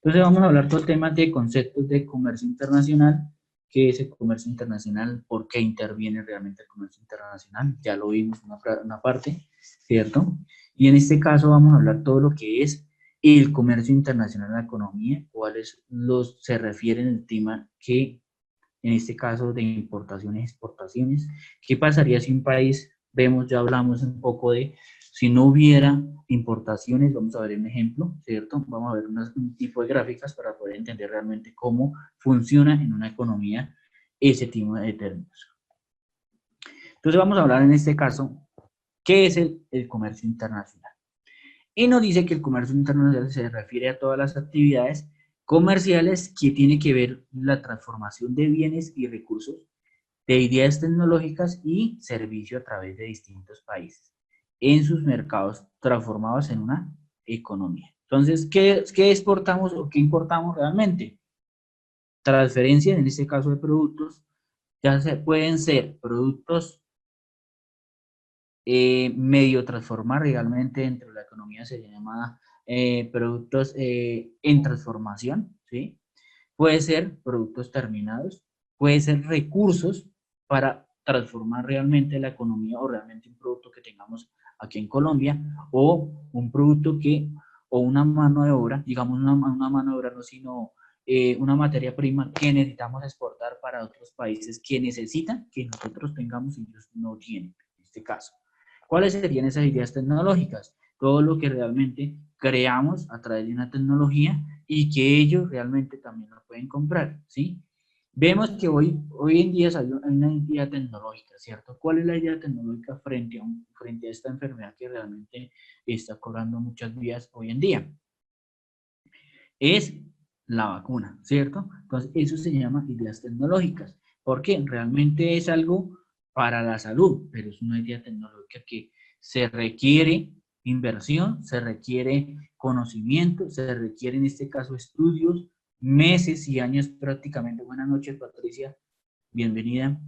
Entonces vamos a hablar todo el tema de conceptos de comercio internacional. ¿Qué es el comercio internacional? ¿Por qué interviene realmente el comercio internacional? Ya lo vimos en una parte, ¿cierto? Y en este caso vamos a hablar todo lo que es el comercio internacional en la economía, cuáles se refieren al tema que, en este caso de importaciones y exportaciones. ¿Qué pasaría si un país, vemos, ya hablamos un poco de, si no hubiera importaciones? Vamos a ver un ejemplo, ¿cierto? Vamos a ver un tipo de gráficas para poder entender realmente cómo funciona en una economía ese tipo de términos. Entonces vamos a hablar en este caso, ¿qué es el comercio internacional? Y nos dice que el comercio internacional se refiere a todas las actividades comerciales que tiene que ver la transformación de bienes y recursos, de ideas tecnológicas y servicio a través de distintos países en sus mercados transformados en una economía. Entonces, ¿qué exportamos o qué importamos realmente? Transferencia, en este caso de productos, ya pueden ser productos medio transformar realmente dentro de la economía, se llama productos en transformación, ¿sí? Puede ser productos terminados, puede ser recursos para transformar realmente la economía o realmente un producto que tengamos aquí en Colombia, o un producto o una mano de obra, digamos una mano de obra, no, sino una materia prima que necesitamos exportar para otros países que necesitan que nosotros tengamos y ellos no tienen, en este caso. ¿Cuáles serían esas ideas tecnológicas? Todo lo que realmente creamos a través de una tecnología y que ellos realmente también lo pueden comprar, ¿sí? Vemos que hoy en día hay una idea tecnológica, ¿cierto? ¿Cuál es la idea tecnológica frente a esta enfermedad que realmente está cobrando muchas vidas hoy en día? Es la vacuna, ¿cierto? Entonces, eso se llama ideas tecnológicas. ¿Por qué? Realmente es algo para la salud, pero es una idea tecnológica que se requiere inversión, se requiere conocimiento, se requiere en este caso estudios, meses y años prácticamente. Buenas noches, Patricia, bienvenida.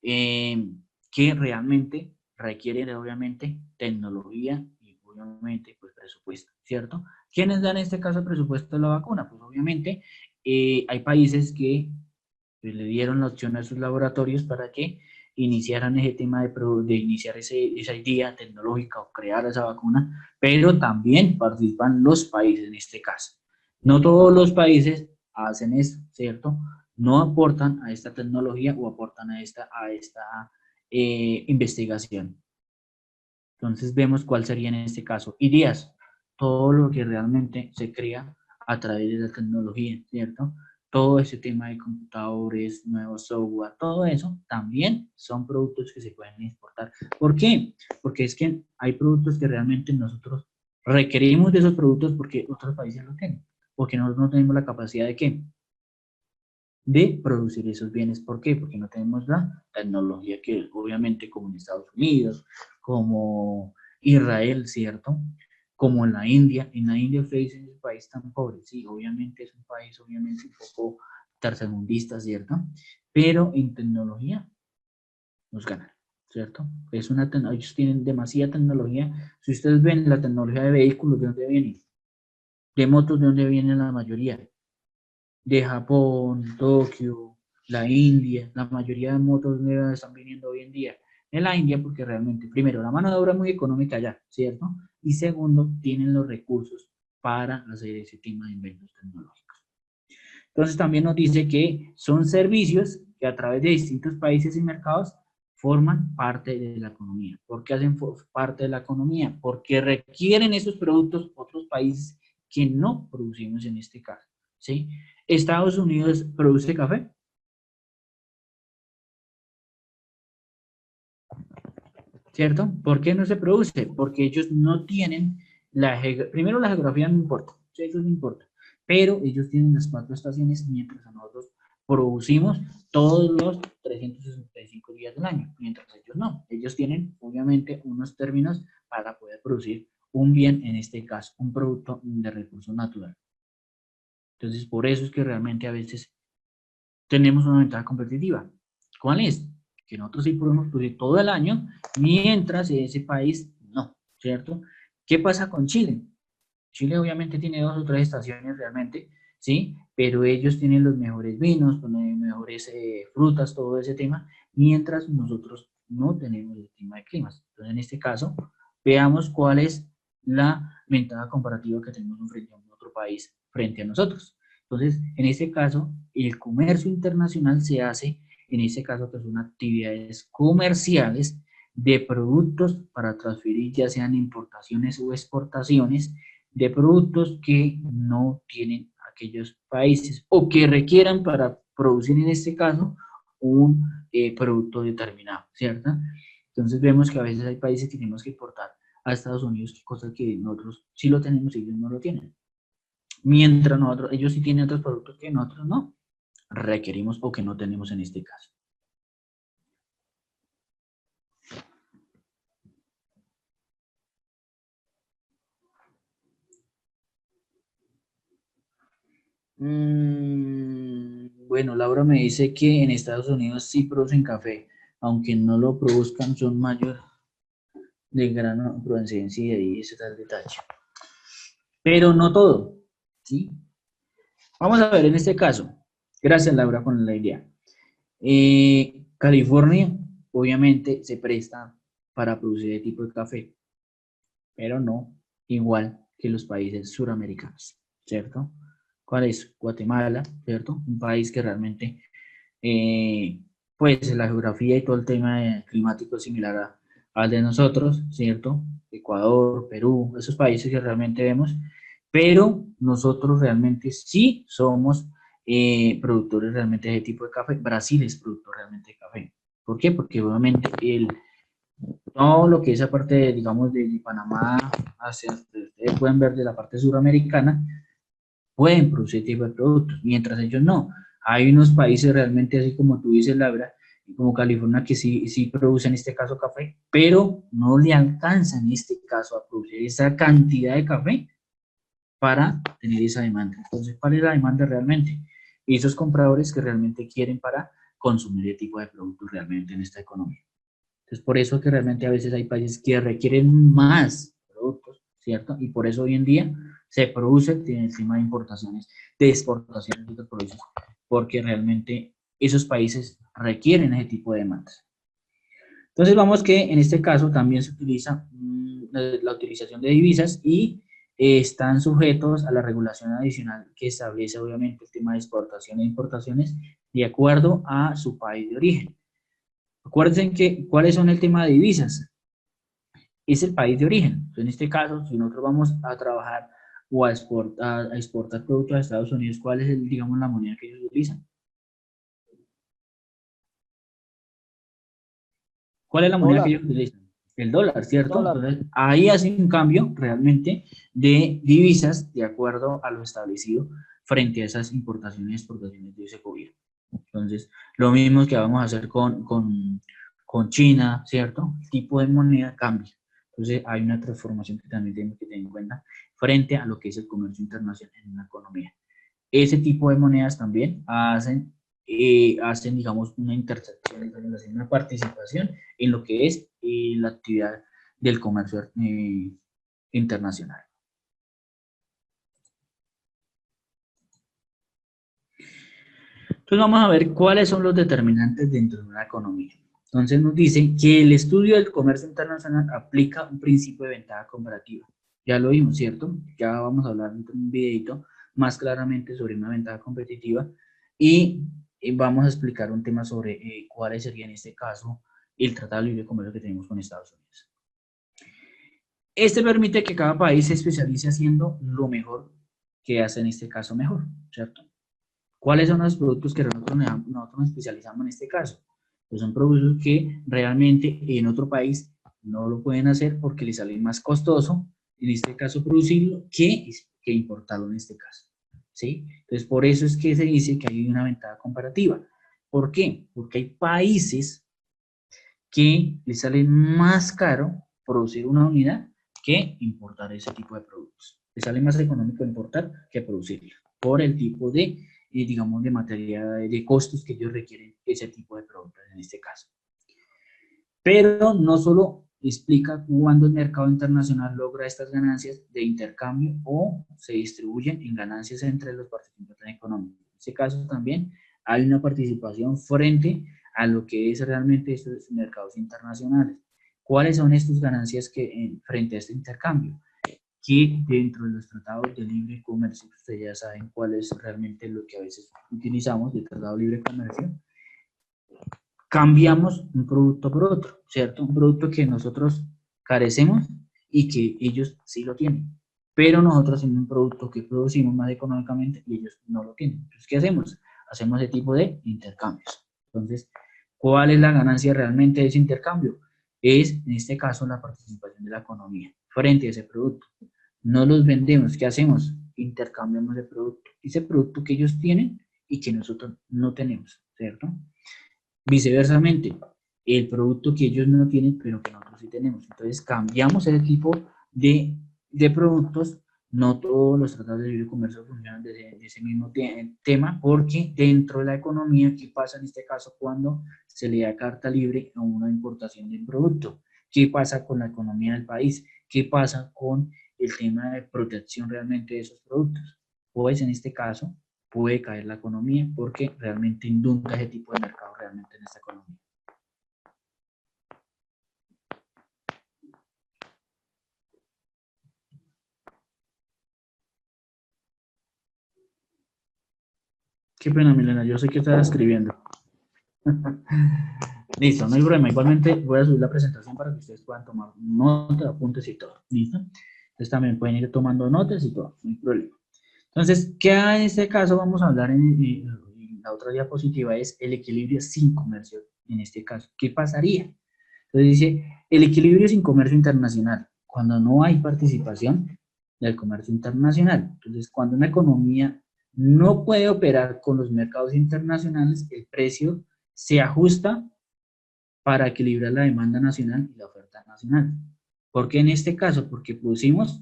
Que realmente requiere obviamente tecnología y obviamente pues presupuesto, ¿cierto? ¿Quiénes dan en este caso el presupuesto de la vacuna? Pues obviamente hay países que pues, le dieron la opción a sus laboratorios para que iniciaran ese tema de iniciar esa idea tecnológica o crear esa vacuna, pero también participan los países en este caso. No todos los países hacen eso, ¿cierto? No aportan a esta tecnología o aportan a esta investigación. Entonces vemos cuál sería en este caso. Ideas, todo lo que realmente se crea a través de la tecnología, ¿cierto? Todo ese tema de computadores, nuevos software, todo eso también son productos que se pueden exportar. ¿Por qué? Porque es que hay productos que realmente nosotros requerimos de esos productos porque otros países lo tienen, porque nosotros no tenemos la capacidad de ¿qué? De producir esos bienes. ¿Por qué? Porque no tenemos la tecnología que obviamente como en Estados Unidos, como Israel, ¿cierto? Como en la India usted dice, es un país tan pobre, sí, obviamente es un país obviamente un poco tercermundista, ¿cierto? Pero en tecnología nos ganan, ¿cierto? Ellos tienen demasiada tecnología. Si ustedes ven la tecnología de vehículos, ¿de dónde vienen? De motos, ¿de dónde vienen la mayoría? De Japón, Tokio, la India, la mayoría de motos nuevas están viniendo hoy en día en la India porque realmente, primero, la mano de obra es muy económica allá, ¿cierto? Y segundo, tienen los recursos para hacer ese tema de inventos tecnológicos. Entonces también nos dice que son servicios que a través de distintos países y mercados forman parte de la economía. ¿Por qué hacen parte de la economía? Porque requieren esos productos otros países que no producimos en este caso, ¿sí? Estados Unidos produce café. ¿Cierto? ¿Por qué no se produce? Porque ellos no tienen primero la geografía no importa, eso no importa, pero ellos tienen las 4 estaciones mientras nosotros producimos todos los 365 días del año, mientras ellos no. Ellos tienen obviamente unos términos para poder producir un bien, en este caso, un producto de recurso natural. Entonces, por eso es que realmente a veces tenemos una ventaja competitiva. ¿Cuál es? Que nosotros sí podemos producir todo el año, mientras ese país no, ¿cierto? ¿Qué pasa con Chile? Chile obviamente tiene 2 o 3 estaciones realmente, ¿sí? Pero ellos tienen los mejores vinos, tienen mejores frutas, todo ese tema, mientras nosotros no tenemos el tema de climas. Entonces, en este caso, veamos cuál es la ventaja comparativa que tenemos frente a un otro país, frente a nosotros. Entonces, en este caso, el comercio internacional se hace, en este caso, que son actividades comerciales de productos para transferir, ya sean importaciones o exportaciones, de productos que no tienen aquellos países o que requieran para producir, en este caso, un producto determinado, ¿cierto? Entonces vemos que a veces hay países que tenemos que importar a Estados Unidos, cosas que nosotros sí lo tenemos y ellos no lo tienen. Mientras nosotros, ellos sí tienen otros productos que nosotros no requerimos o que no tenemos en este caso. Bueno, Laura me dice que en Estados Unidos sí producen café, aunque no lo produzcan, son mayor de grano procedencia y ese tal detalle. Pero no todo, ¿sí? Vamos a ver en este caso. Gracias, Laura, con la idea. California, obviamente, se presta para producir el tipo de café, pero no igual que los países suramericanos, ¿cierto? ¿Cuál es? Guatemala, ¿cierto? Un país que realmente, eh, pues la geografía y todo el tema climático es similar al de nosotros, ¿cierto? Ecuador, Perú, esos países que realmente vemos, pero nosotros realmente sí somos productores realmente de tipo de café. Brasil es productor realmente de café. ¿Por qué? Porque obviamente todo lo que es aparte, digamos, de Panamá hacia, ustedes pueden ver de la parte suramericana, pueden producir tipo de productos, mientras ellos no. Hay unos países realmente, así como tú dices, Laura, como California, que sí, sí producen en este caso café, pero no le alcanzan en este caso a producir esa cantidad de café para tener esa demanda. Entonces, ¿cuál es la demanda realmente? Y esos compradores que realmente quieren para consumir el tipo de productos realmente en esta economía. Entonces, por eso que realmente a veces hay países que requieren más productos, ¿cierto? Y por eso hoy en día se produce el tema de importaciones, de exportaciones de estos productos, porque realmente esos países requieren ese tipo de demandas. Entonces, vamos que en este caso también se utiliza la utilización de divisas y están sujetos a la regulación adicional que establece obviamente el tema de exportaciones e importaciones de acuerdo a su país de origen. Acuérdense que, ¿cuáles son el tema de divisas? Es el país de origen. Entonces, en este caso, si nosotros vamos a trabajar o a exportar productos a Estados Unidos, ¿cuál es, digamos, la moneda que ellos utilizan? ¿Cuál es la moneda que Dólar, ellos utilizan? El dólar, ¿cierto? dólar. Entonces, ahí hace un cambio realmente de divisas de acuerdo a lo establecido frente a esas importaciones y exportaciones de ese gobierno. Entonces, lo mismo que vamos a hacer con China, ¿cierto? El tipo de moneda cambia. Entonces, hay una transformación que también tenemos que tener en cuenta frente a lo que es el comercio internacional en una economía. Ese tipo de monedas también hacen digamos, una intersección, digamos, una participación en lo que es la actividad del comercio internacional. Entonces vamos a ver cuáles son los determinantes dentro de una economía. Entonces nos dicen que el estudio del comercio internacional aplica un principio de ventaja comparativa. Ya lo vimos, ¿cierto? Ya vamos a hablar en un videito más claramente sobre una ventaja competitiva y vamos a explicar un tema sobre cuáles serían en este caso el Tratado de Libre Comercio que tenemos con Estados Unidos. Este permite que cada país se especialice haciendo lo mejor que hace en este caso mejor, ¿cierto? ¿Cuáles son los productos que nosotros nos especializamos en este caso? Pues son productos que realmente en otro país no lo pueden hacer porque les sale más costoso, en este caso producirlo, que importarlo en este caso. ¿Sí? Entonces, por eso es que se dice que hay una ventaja comparativa. ¿Por qué? Porque hay países que les sale más caro producir una unidad que importar ese tipo de productos. Les sale más económico importar que producirlo por el tipo de, digamos, de materia, de costos que ellos requieren ese tipo de productos en este caso. Pero no solo explica cuándo el mercado internacional logra estas ganancias de intercambio o se distribuyen en ganancias entre los participantes económicos. En este caso también hay una participación frente a lo que es realmente estos mercados internacionales. ¿Cuáles son estas ganancias que frente a este intercambio? Que dentro de los tratados de libre comercio, ustedes ya saben cuál es realmente lo que a veces utilizamos de tratado de libre comercio, cambiamos un producto por otro, ¿cierto? Un producto que nosotros carecemos y que ellos sí lo tienen, pero nosotros tenemos un producto que producimos más económicamente y ellos no lo tienen. Entonces, ¿qué hacemos? Hacemos ese tipo de intercambios. Entonces, ¿cuál es la ganancia realmente de ese intercambio? Es, en este caso, la participación de la economía frente a ese producto. No los vendemos, ¿qué hacemos? Intercambiamos el producto, ese producto que ellos tienen y que nosotros no tenemos, ¿cierto? Viceversamente, el producto que ellos no tienen, pero que nosotros sí tenemos. Entonces, cambiamos el tipo de productos. No todos los tratados de libre comercio funcionan de ese mismo tema, porque dentro de la economía, ¿qué pasa en este caso cuando se le da carta libre a una importación de un producto? ¿Qué pasa con la economía del país? ¿Qué pasa con el tema de protección realmente de esos productos? Pues en este caso, puede caer la economía porque realmente inunda ese tipo de mercado realmente en esta economía. Qué pena, Milena, yo sé que estás escribiendo. Listo, no hay problema. Igualmente voy a subir la presentación para que ustedes puedan tomar notas, apuntes y todo. ¿Listo? Entonces también pueden ir tomando notas y todo, no hay problema. Entonces, ¿qué en este caso vamos a hablar en la otra diapositiva? Es el equilibrio sin comercio, en este caso. ¿Qué pasaría? Entonces dice, el equilibrio sin comercio internacional, cuando no hay participación del comercio internacional. Entonces, cuando una economía no puede operar con los mercados internacionales, el precio se ajusta para equilibrar la demanda nacional y la oferta nacional. ¿Por qué en este caso? Porque producimos,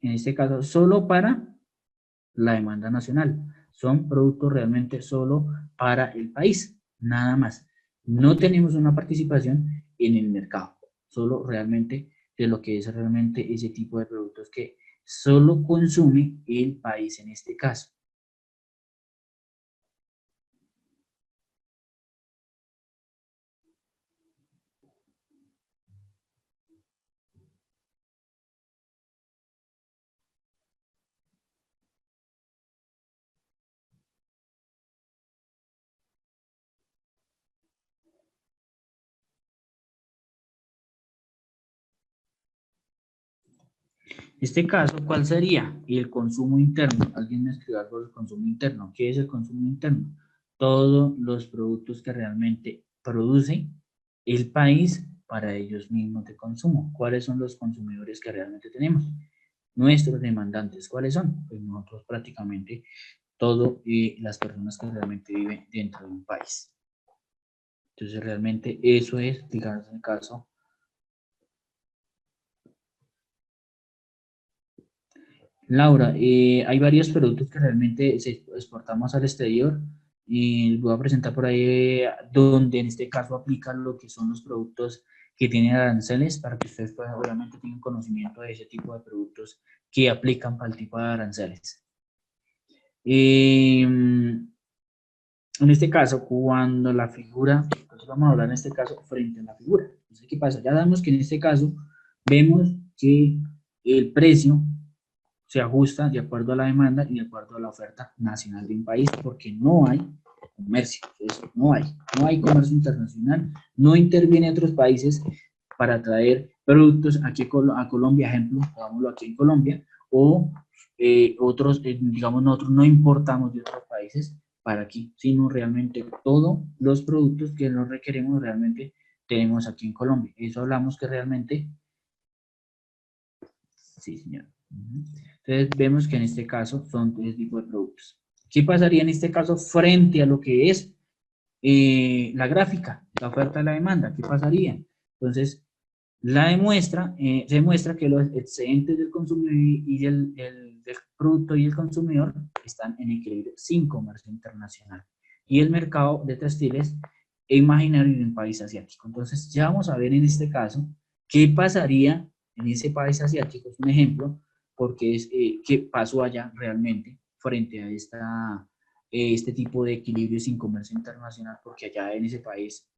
en este caso, solo para la demanda nacional. Son productos realmente solo para el país, nada más. No tenemos una participación en el mercado, solo realmente de lo que es realmente ese tipo de productos que solo consume el país en este caso. Este caso, ¿cuál sería? Y el consumo interno. Alguien me escribió algo del consumo interno. ¿Qué es el consumo interno? Todos los productos que realmente produce el país para ellos mismos de consumo. ¿Cuáles son los consumidores que realmente tenemos? Nuestros demandantes. ¿Cuáles son? Pues nosotros prácticamente todo y las personas que realmente viven dentro de un país. Entonces realmente eso es, digamos, el caso. Laura, hay varios productos que realmente exportamos al exterior y voy a presentar por ahí donde en este caso aplican lo que son los productos que tienen aranceles para que ustedes pues, obviamente tengan conocimiento de ese tipo de productos que aplican para el tipo de aranceles. En este caso, cuando la figura, entonces vamos a hablar en este caso frente a la figura. Entonces, ¿qué pasa? Ya damos que en este caso vemos que el precio se ajusta de acuerdo a la demanda y de acuerdo a la oferta nacional de un país, porque no hay comercio, eso no hay comercio internacional, no interviene otros países para traer productos aquí a Colombia, ejemplo, hagámoslo aquí en Colombia, o otros, digamos, nosotros no importamos de otros países para aquí, sino realmente todos los productos que nos requerimos realmente tenemos aquí en Colombia. Eso hablamos que realmente, sí, señor. Entonces vemos que en este caso son tres tipos de productos. ¿Qué pasaría en este caso frente a lo que es la gráfica, la oferta y la demanda? ¿Qué pasaría? Entonces, se demuestra que los excedentes del consumidor y del producto y el consumidor están en equilibrio sin comercio internacional. Y el mercado de textiles imaginario en un país asiático. Entonces, ya vamos a ver en este caso qué pasaría en ese país asiático, es un ejemplo, porque es qué pasó allá realmente frente a este tipo de equilibrio sin comercio internacional, porque allá en ese país,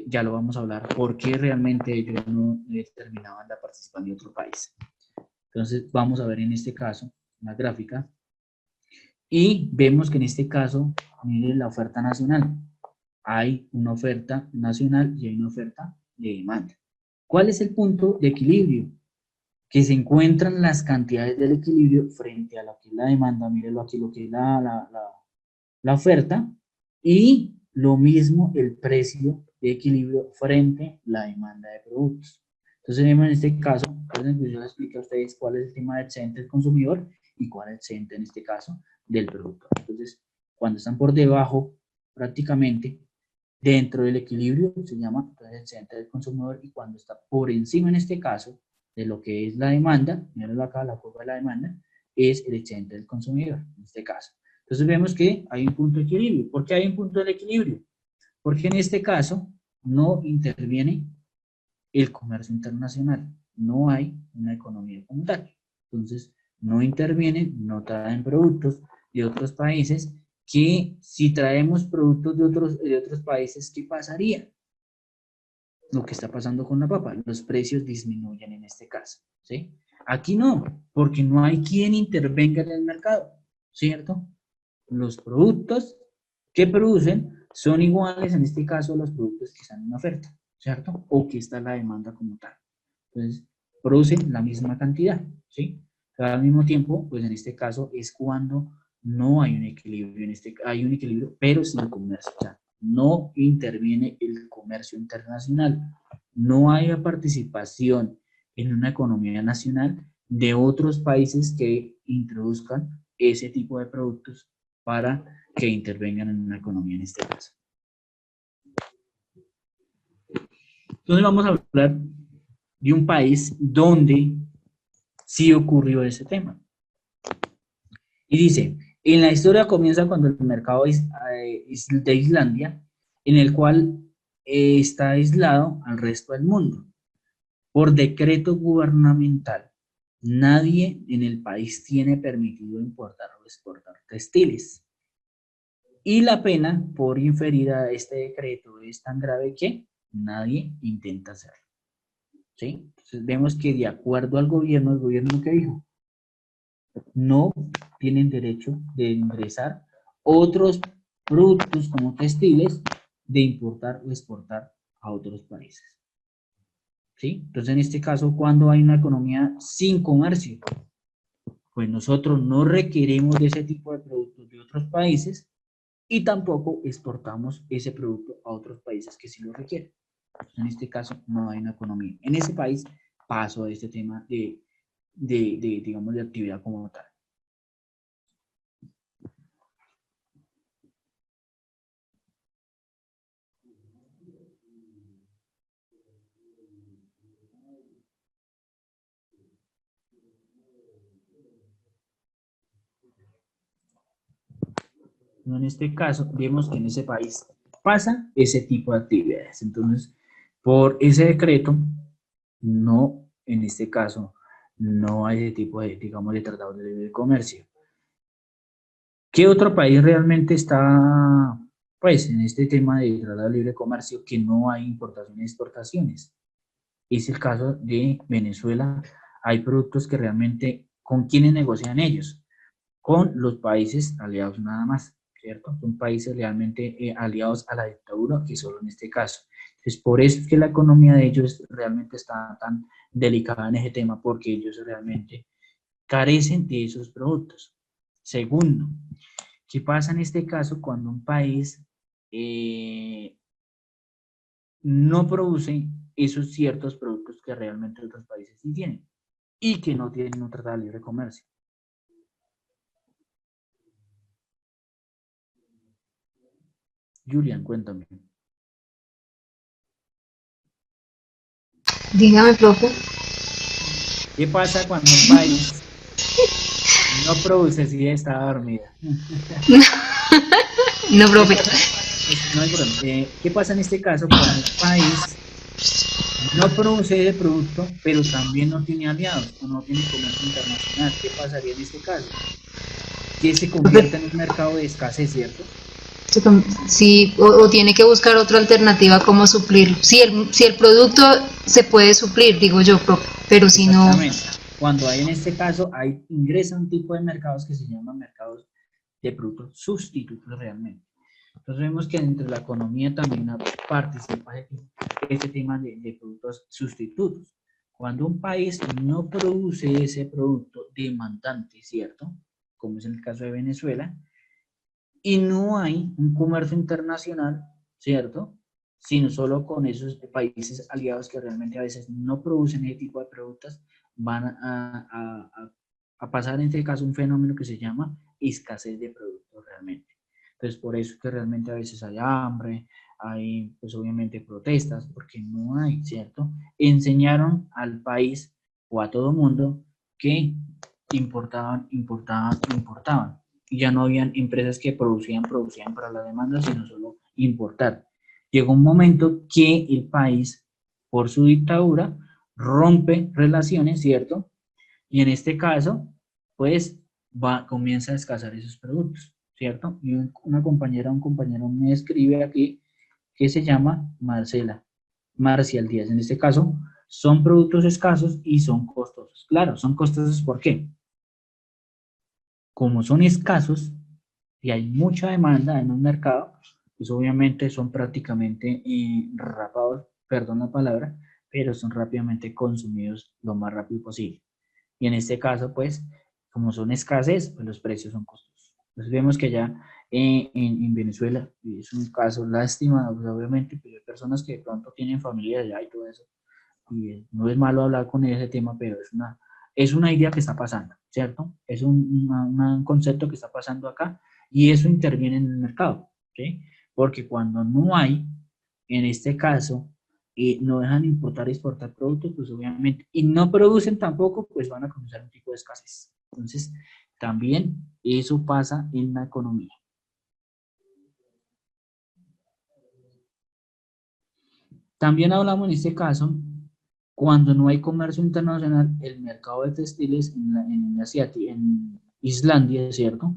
ya lo vamos a hablar, por qué realmente ellos no terminaban la participación de otro país. Entonces, vamos a ver en este caso la gráfica y vemos que en este caso, miren la oferta nacional. Hay una oferta nacional y hay una oferta de demanda. ¿Cuál es el punto de equilibrio? Que se encuentran las cantidades del equilibrio frente a lo que es la demanda, mírenlo aquí, lo que es la oferta, y lo mismo el precio de equilibrio frente a la demanda de productos. Entonces vemos en este caso, yo les explico a ustedes cuál es el tema del excedente del consumidor y cuál es el excedente en este caso del productor. Entonces, cuando están por debajo, prácticamente, dentro del equilibrio, se llama entonces, el excedente del consumidor, y cuando está por encima, en este caso, de lo que es la demanda, mírenlo acá, la curva de la demanda, es el excedente del consumidor, en este caso. Entonces vemos que hay un punto de equilibrio. ¿Por qué hay un punto de equilibrio? Porque en este caso no interviene el comercio internacional, no hay una economía como tal. Entonces no intervienen, no traen productos de otros países, que si traemos productos de otros países, ¿qué pasaría? Lo que está pasando con la papa, los precios disminuyen en este caso, ¿sí? Aquí no, porque no hay quien intervenga en el mercado, ¿cierto? Los productos que producen son iguales, en este caso, a los productos que están en oferta, ¿cierto? O que está la demanda como tal. Entonces, producen la misma cantidad, ¿sí? Pero al mismo tiempo, pues en este caso es cuando no hay un equilibrio, hay un equilibrio, pero sin comercio, o sea, no interviene el comercio internacional, no hay participación en una economía nacional de otros países que introduzcan ese tipo de productos para que intervengan en una economía en este caso. Entonces vamos a hablar de un país donde sí ocurrió ese tema. Y dice, en la historia comienza cuando el mercado de Islandia, en el cual está aislado al resto del mundo. Por decreto gubernamental, nadie en el país tiene permitido importar o exportar textiles. Y la pena por inferida a este decreto es tan grave que nadie intenta hacerlo. ¿Sí? Entonces vemos que de acuerdo al gobierno, el gobierno que dijo, no tienen derecho de ingresar otros productos como textiles, de importar o exportar a otros países. ¿Sí? Entonces en este caso, cuando hay una economía sin comercio, pues nosotros no requerimos de ese tipo de productos de otros países, y tampoco exportamos ese producto a otros países que sí lo requieren. En este caso, no hay una economía. En ese país pasó este tema digamos, de actividad como tal. En este caso, vemos que en ese país pasa ese tipo de actividades. Entonces, por ese decreto, no, en este caso, no hay ese tipo de, digamos, de tratado de libre comercio. ¿Qué otro país realmente está, pues, en este tema de tratado de libre comercio que no hay importaciones y exportaciones? Es el caso de Venezuela. Hay productos que realmente, ¿con quiénes negocian ellos? Con los países aliados nada más, ¿cierto? Son países realmente aliados a la dictadura, que solo en este caso. Entonces, por eso es que la economía de ellos realmente está tan delicada en ese tema, porque ellos realmente carecen de esos productos. Segundo, ¿qué pasa en este caso cuando un país no produce esos ciertos productos que realmente otros países sí tienen y que no tienen un tratado de libre comercio? Julian, cuéntame. Dígame, profe. ¿Qué pasa cuando un país no produce si está dormida? No, ¿Qué profe. pasa? no hay problema. ¿Qué pasa en este caso cuando un país no produce ese producto, pero también no tiene aliados o no tiene comercio internacional? ¿Qué pasaría en este caso? Que se convierte en un mercado de escasez, ¿cierto? Sí, o tiene que buscar otra alternativa como suplirlo. Si el producto se puede suplir, digo yo, pero si no... Exactamente. Cuando hay en este caso, hay ingresa un tipo de mercados que se llaman mercados de productos sustitutos realmente. Entonces vemos que dentro de la economía también participa este tema de productos sustitutos. Cuando un país no produce ese producto demandante, ¿cierto? Como es en el caso de Venezuela, y no hay un comercio internacional, ¿cierto? Sino solo con esos países aliados que realmente a veces no producen ese tipo de productos, van a pasar en este caso un fenómeno que se llama escasez de productos realmente. Entonces, por eso es que realmente a veces hay hambre, hay pues obviamente protestas, porque no hay, ¿cierto? Enseñaron al país o a todo mundo que importaban y ya no habían empresas que producían para la demanda, sino solo importar. Llegó un momento que el país, por su dictadura, rompe relaciones, ¿cierto? Y en este caso, pues, comienza a escasear esos productos, ¿cierto? Y una compañera, un compañero me escribe aquí que se llama Marcial Díaz. En este caso, son productos escasos y son costosos. Claro, son costosos, ¿por qué? Como son escasos y hay mucha demanda en un mercado, pues obviamente son prácticamente rapados, perdón la palabra, pero son rápidamente consumidos lo más rápido posible. Y en este caso, pues, como son escasez, pues los precios son costosos. Entonces vemos que ya en Venezuela es un caso lástima, pues, obviamente, pero hay personas que de pronto tienen familia allá y todo eso, y no es malo hablar con ese tema, pero es una idea que está pasando, ¿cierto? Es un concepto que está pasando acá y eso interviene en el mercado, ¿sí? Porque cuando no hay, en este caso, no dejan importar y exportar productos, pues obviamente, y no producen tampoco, pues van a comenzar un tipo de escasez. Entonces, también eso pasa en la economía. También hablamos en este caso, cuando no hay comercio internacional, el mercado de textiles en Islandia, ¿cierto?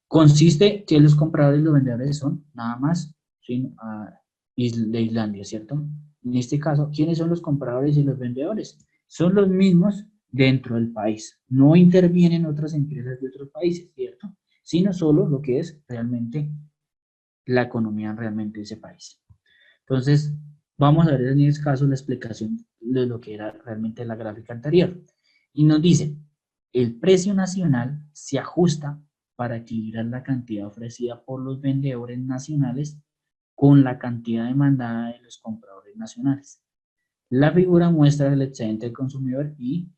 Consiste que los compradores y los vendedores son nada más de Islandia, ¿cierto? En este caso, ¿quiénes son los compradores y los vendedores? Son los mismos dentro del país. No intervienen otras empresas de otros países, ¿cierto? Sino solo lo que es realmente la economía realmente de ese país. Entonces, vamos a ver en este caso la explicación de lo que era realmente la gráfica anterior. Y nos dice, el precio nacional se ajusta para equilibrar la cantidad ofrecida por los vendedores nacionales con la cantidad demandada de los compradores nacionales. La figura muestra el excedente del consumidor y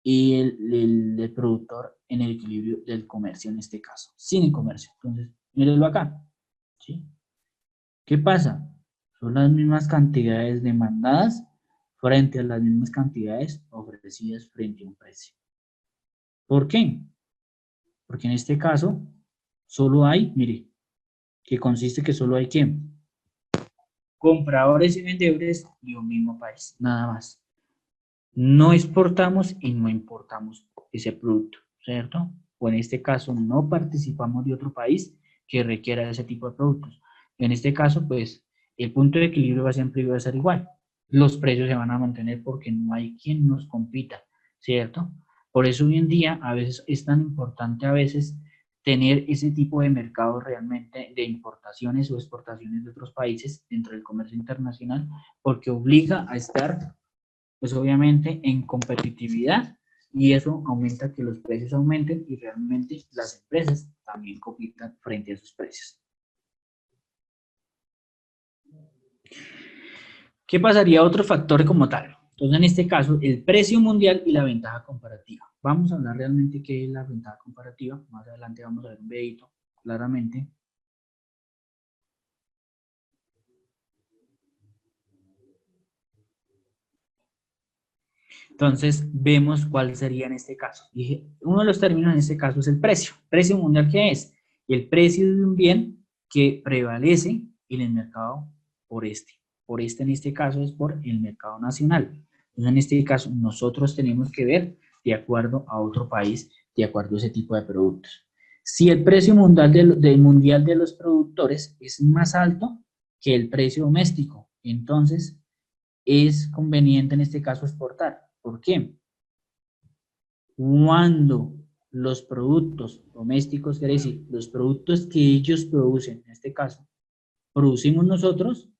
el productor en el equilibrio del comercio en este caso, sin el comercio. Entonces, mírenlo acá. ¿Sí? ¿Qué pasa? Son las mismas cantidades demandadas frente a las mismas cantidades ofrecidas frente a un precio. ¿Por qué? Porque en este caso solo hay, mire, que consiste que solo hay ¿quién? Compradores y vendedores de un mismo país, nada más. No exportamos y no importamos ese producto, ¿cierto? O en este caso no participamos de otro país que requiera ese tipo de productos. En este caso, pues, el punto de equilibrio siempre va a ser igual. Los precios se van a mantener porque no hay quien nos compita, ¿cierto? Por eso hoy en día a veces es tan importante a veces tener ese tipo de mercado realmente de importaciones o exportaciones de otros países dentro del comercio internacional, porque obliga a estar pues obviamente en competitividad y eso aumenta que los precios aumenten y realmente las empresas también compitan frente a esos precios. ¿Qué pasaría otro factor como tal? Entonces, en este caso, el precio mundial y la ventaja comparativa. Vamos a hablar realmente qué es la ventaja comparativa. Más adelante vamos a ver un videito claramente. Entonces, vemos cuál sería en este caso. Dije, uno de los términos en este caso es el precio. ¿Precio mundial qué es? El precio de un bien que prevalece en el mercado por este. Por este en este caso es por el mercado nacional. Entonces en este caso nosotros tenemos que ver de acuerdo a otro país, de acuerdo a ese tipo de productos. Si el precio mundial mundial de los productores es más alto que el precio doméstico, entonces es conveniente en este caso exportar. ¿Por qué? Cuando los productos domésticos, quiere decir, los productos que ellos producen, en este caso, producimos nosotros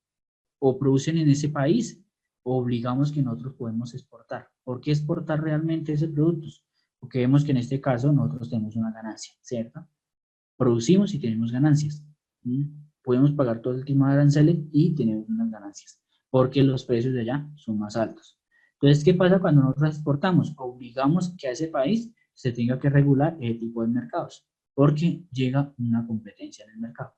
o producen en ese país, obligamos que nosotros podemos exportar. ¿Por qué exportar realmente esos productos? Porque vemos que en este caso nosotros tenemos una ganancia, ¿cierto? Producimos y tenemos ganancias. Podemos pagar todo el tema de aranceles y tenemos unas ganancias, porque los precios de allá son más altos. Entonces, ¿qué pasa cuando nosotros exportamos? Obligamos que a ese país se tenga que regular ese tipo de mercados, porque llega una competencia en el mercado.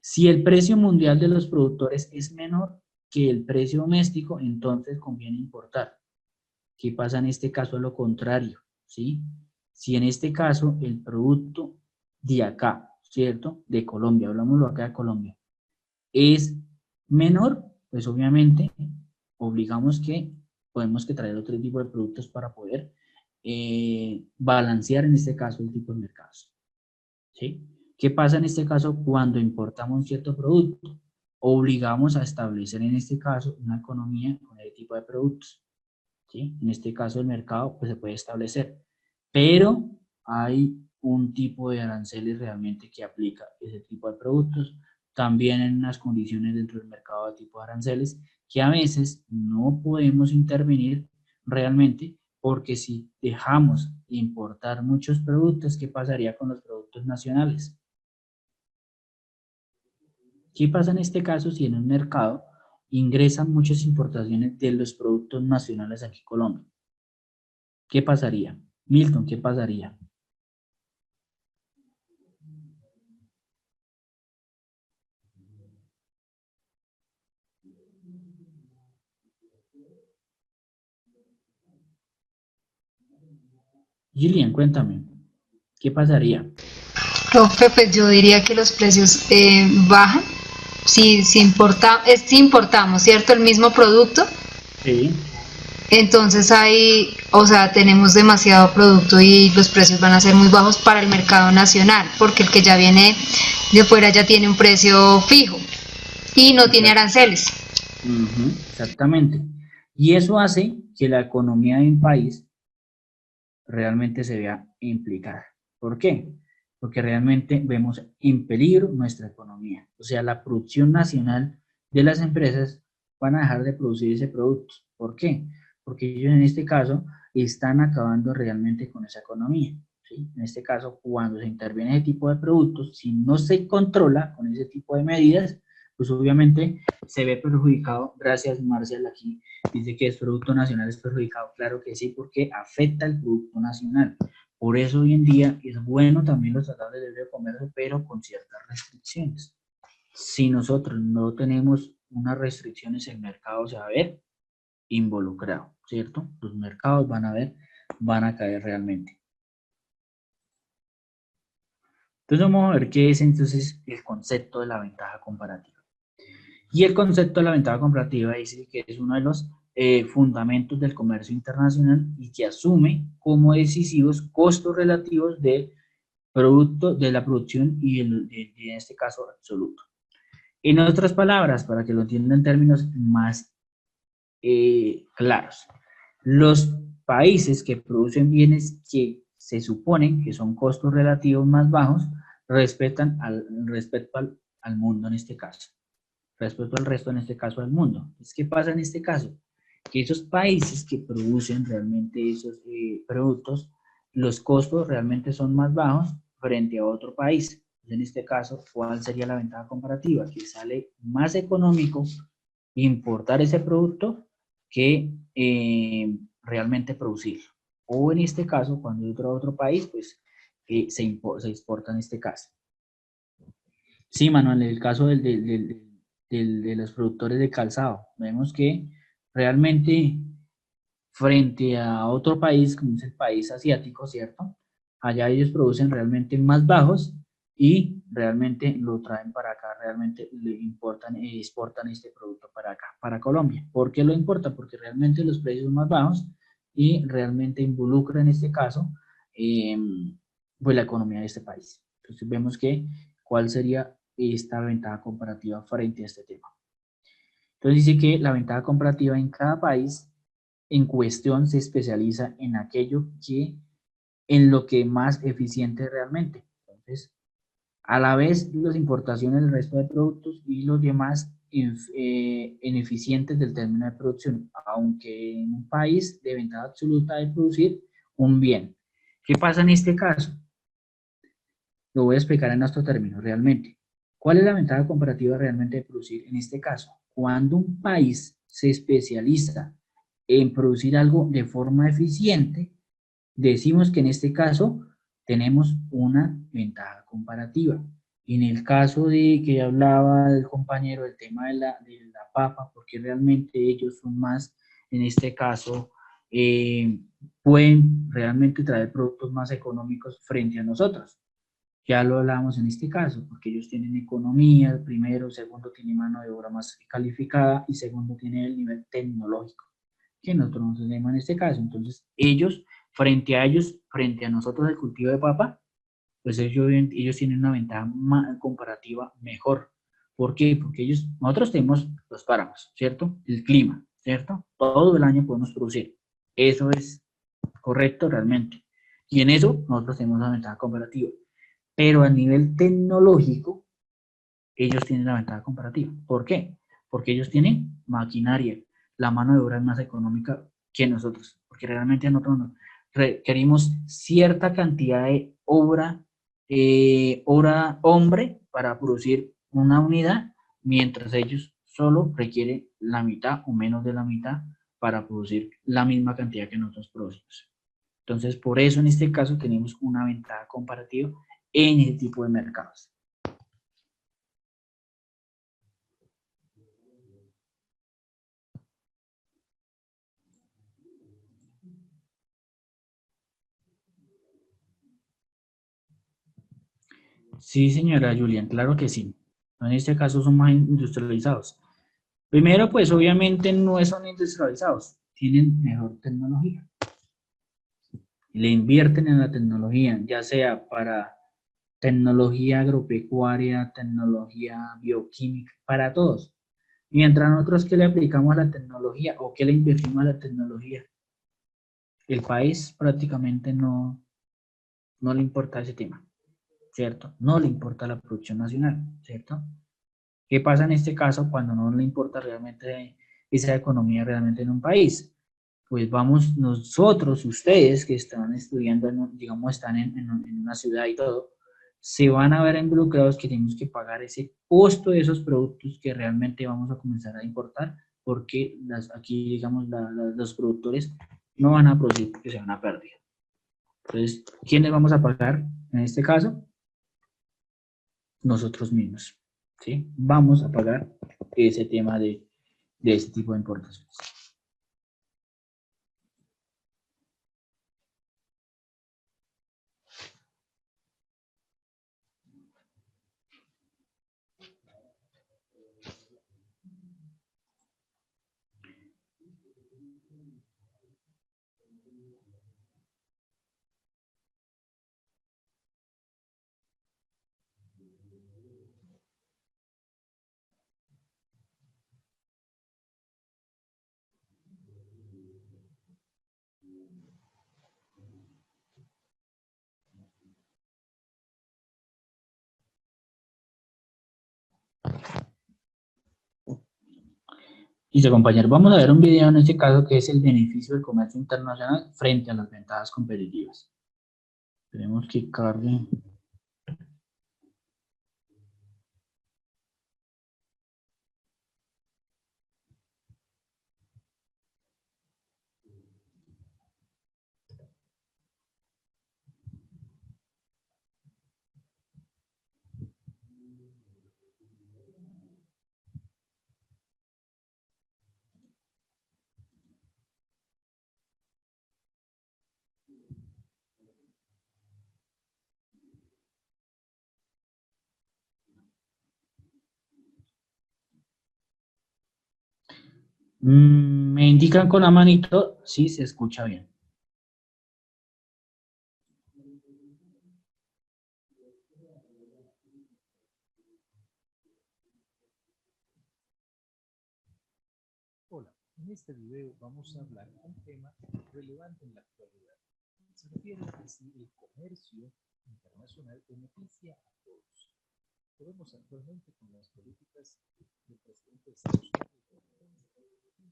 Si el precio mundial de los productores es menor que el precio doméstico, entonces conviene importar. ¿Qué pasa en este caso? A lo contrario, ¿sí? Si en este caso el producto de acá, ¿cierto? De Colombia, hablámoslo acá de Colombia, es menor, pues obviamente obligamos que podemos que traer otro tipo de productos para poder balancear en este caso el tipo de mercados, ¿sí? ¿Qué pasa en este caso cuando importamos un cierto producto? Obligamos a establecer en este caso una economía con ese tipo de productos, ¿sí? En este caso el mercado pues se puede establecer, pero hay un tipo de aranceles realmente que aplica ese tipo de productos, también en unas condiciones dentro del mercado de tipo de aranceles que a veces no podemos intervenir realmente, porque si dejamos importar muchos productos, ¿qué pasaría con los productos nacionales? ¿Qué pasa en este caso si en un mercado ingresan muchas importaciones de los productos nacionales aquí en Colombia? ¿Qué pasaría? Milton, ¿qué pasaría? Gillian, cuéntame, ¿qué pasaría? Profe, pues yo diría que los precios bajan. Si importamos, ¿cierto? El mismo producto, Sí, entonces hay, o sea, tenemos demasiado producto y los precios van a ser muy bajos para el mercado nacional, porque el que ya viene de fuera ya tiene un precio fijo y no tiene aranceles. exactamente. Y eso hace que la economía de un país realmente se vea implicada. ¿Por qué? Porque realmente vemos en peligro nuestra economía. O sea, la producción nacional de las empresas van a dejar de producir ese producto. ¿Por qué? Porque ellos en este caso están acabando realmente con esa economía, ¿sí? En este caso, cuando se interviene ese tipo de productos, si no se controla con ese tipo de medidas, pues obviamente se ve perjudicado. Gracias, Marcial, aquí dice que es producto nacional, es perjudicado. Claro que sí, porque afecta el producto nacional. Por eso hoy en día es bueno también los tratados de libre comercio, pero con ciertas restricciones. Si nosotros no tenemos unas restricciones, el mercado se va a ver involucrado, ¿cierto? Los mercados van a caer realmente. Entonces vamos a ver qué es entonces el concepto de la ventaja comparativa. Y el concepto de la ventaja comparativa dice que es uno de los fundamentos del comercio internacional y que asume como decisivos costos relativos de producto, de la producción y en este caso absoluto. En otras palabras, para que lo entiendan en términos más claros, los países que producen bienes que se suponen que son costos relativos más bajos respecto al mundo en este caso, respecto al resto en este caso del mundo. ¿Qué pasa en este caso? Que esos países que producen realmente esos productos, los costos realmente son más bajos frente a otro país. En este caso, ¿cuál sería la ventaja comparativa? Que sale más económico importar ese producto que realmente producirlo. O en este caso, cuando entra a otro país, pues se exporta en este caso. Sí, Manuel, en el caso de los productores de calzado, vemos que realmente frente a otro país, como es el país asiático, ¿cierto? Allá ellos producen realmente más bajos y realmente lo traen para acá, realmente le importan y exportan este producto para acá, para Colombia. ¿Por qué lo importa? Porque realmente los precios son más bajos y realmente involucra en este caso eh, pues la economía de este país. Entonces vemos que cuál sería esta ventaja comparativa frente a este tema. Entonces dice que la ventaja comparativa en cada país en cuestión se especializa en aquello que, en lo que más eficiente realmente. Entonces, a la vez, las importaciones del resto de productos y los demás ineficientes del término de producción, aunque en un país de ventaja absoluta de producir un bien. ¿Qué pasa en este caso? Lo voy a explicar en nuestro término realmente. ¿Cuál es la ventaja comparativa realmente de producir en este caso? Cuando un país se especializa en producir algo de forma eficiente, decimos que en este caso tenemos una ventaja comparativa. En el caso de que hablaba el compañero del tema de la papa, porque realmente ellos son más, en este caso, pueden realmente traer productos más económicos frente a nosotros. Ya lo hablamos en este caso, porque ellos tienen economía, primero, segundo, tienen mano de obra más calificada y segundo, tienen el nivel tecnológico, que nosotros no tenemos en este caso. Entonces, ellos, frente a nosotros el cultivo de papa, pues ellos tienen una ventaja comparativa mejor. ¿Por qué? Porque nosotros tenemos los páramos, ¿cierto? El clima, ¿cierto? Todo el año podemos producir. Eso es correcto realmente. Y en eso nosotros tenemos una ventaja comparativa. Pero a nivel tecnológico, ellos tienen la ventaja comparativa. ¿Por qué? Porque ellos tienen maquinaria, la mano de obra es más económica que nosotros, porque realmente nosotros requerimos cierta cantidad de hombre para producir una unidad, mientras ellos solo requieren la mitad o menos de la mitad para producir la misma cantidad que nosotros producimos. Entonces, por eso en este caso tenemos una ventaja comparativa en ese tipo de mercados. Sí, señora Julián, claro que sí. En este caso son más industrializados. Primero, pues obviamente no son industrializados, tienen mejor tecnología. Le invierten en la tecnología, ya sea para tecnología agropecuaria, tecnología bioquímica, para todos. Mientras nosotros que le aplicamos a la tecnología o que le invertimos a la tecnología, el país prácticamente no le importa ese tema, ¿cierto? No le importa la producción nacional, ¿cierto? ¿Qué pasa en este caso cuando no le importa realmente esa economía realmente en un país? Pues vamos nosotros, ustedes que están estudiando, digamos, están en una ciudad y todo, se van a ver involucrados que tenemos que pagar ese costo de esos productos que realmente vamos a comenzar a importar, porque aquí, digamos, los productores no van a producir porque se van a perder. Entonces, ¿quiénes vamos a pagar en este caso? Nosotros mismos, ¿sí? Vamos a pagar ese tema de ese tipo de importaciones. Listo, compañeros, vamos a ver un video en este caso que es el beneficio del comercio internacional frente a las ventajas competitivas. Tenemos que cargue. Me indican con la manito si se escucha bien. Hola, en este video vamos a hablar de un tema relevante en la actualidad. Se refiere a si el comercio internacional beneficia a todos. Lo vemos actualmente con las políticas del presidente de Estados Unidos.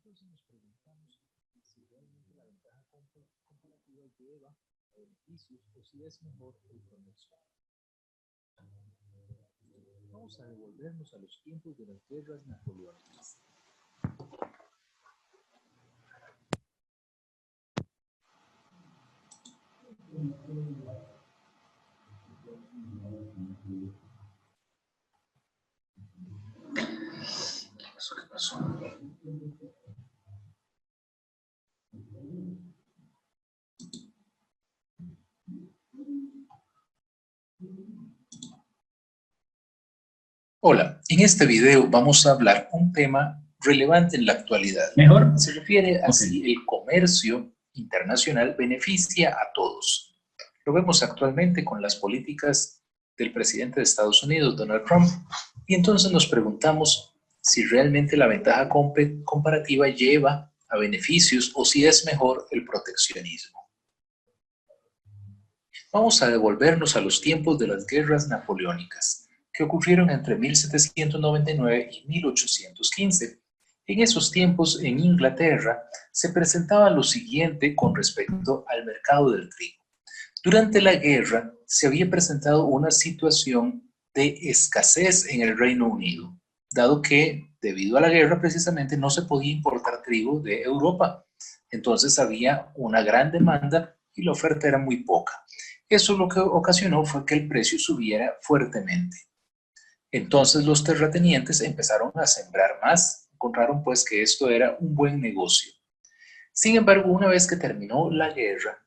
Entonces nos preguntamos si realmente la ventaja comparativa lleva a beneficios o si es mejor el comercio. Vamos a devolvernos a los tiempos de las guerras napoleónicas. ¿Qué pasó? Hola, en este video vamos a hablar un tema relevante en la actualidad. ¿Mejor? Se refiere a Ok. si el comercio internacional beneficia a todos. Lo vemos actualmente con las políticas del presidente de Estados Unidos, Donald Trump, y entonces nos preguntamos si realmente la ventaja comparativa lleva a beneficios o si es mejor el proteccionismo. Vamos a devolvernos a los tiempos de las guerras napoleónicas, que ocurrieron entre 1799 y 1815. En esos tiempos, en Inglaterra, se presentaba lo siguiente con respecto al mercado del trigo. Durante la guerra, se había presentado una situación de escasez en el Reino Unido, dado que, debido a la guerra, precisamente no se podía importar trigo de Europa. Entonces había una gran demanda y la oferta era muy poca. Eso lo que ocasionó fue que el precio subiera fuertemente. Entonces los terratenientes empezaron a sembrar más, encontraron pues que esto era un buen negocio. Sin embargo, una vez que terminó la guerra,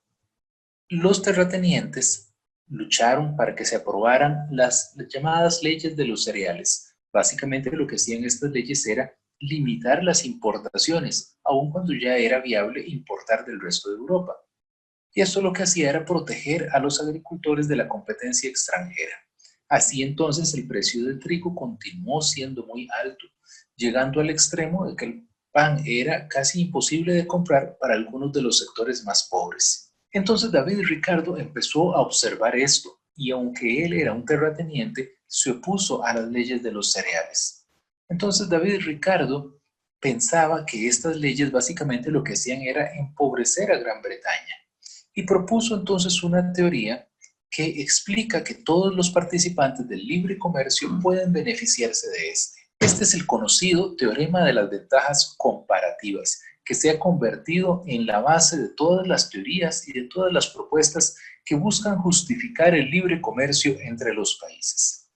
los terratenientes lucharon para que se aprobaran las llamadas leyes de los cereales. Básicamente lo que hacían estas leyes era limitar las importaciones, aun cuando ya era viable importar del resto de Europa. Y esto lo que hacía era proteger a los agricultores de la competencia extranjera. Así entonces el precio del trigo continuó siendo muy alto, llegando al extremo de que el pan era casi imposible de comprar para algunos de los sectores más pobres. Entonces David Ricardo empezó a observar esto y aunque él era un terrateniente, se opuso a las leyes de los cereales. Entonces David Ricardo pensaba que estas leyes básicamente lo que hacían era empobrecer a Gran Bretaña y propuso entonces una teoría que explica que todos los participantes del libre comercio pueden beneficiarse de este. Este es el conocido teorema de las ventajas comparativas, que se ha convertido en la base de todas las teorías y de todas las propuestas que buscan justificar el libre comercio entre los países.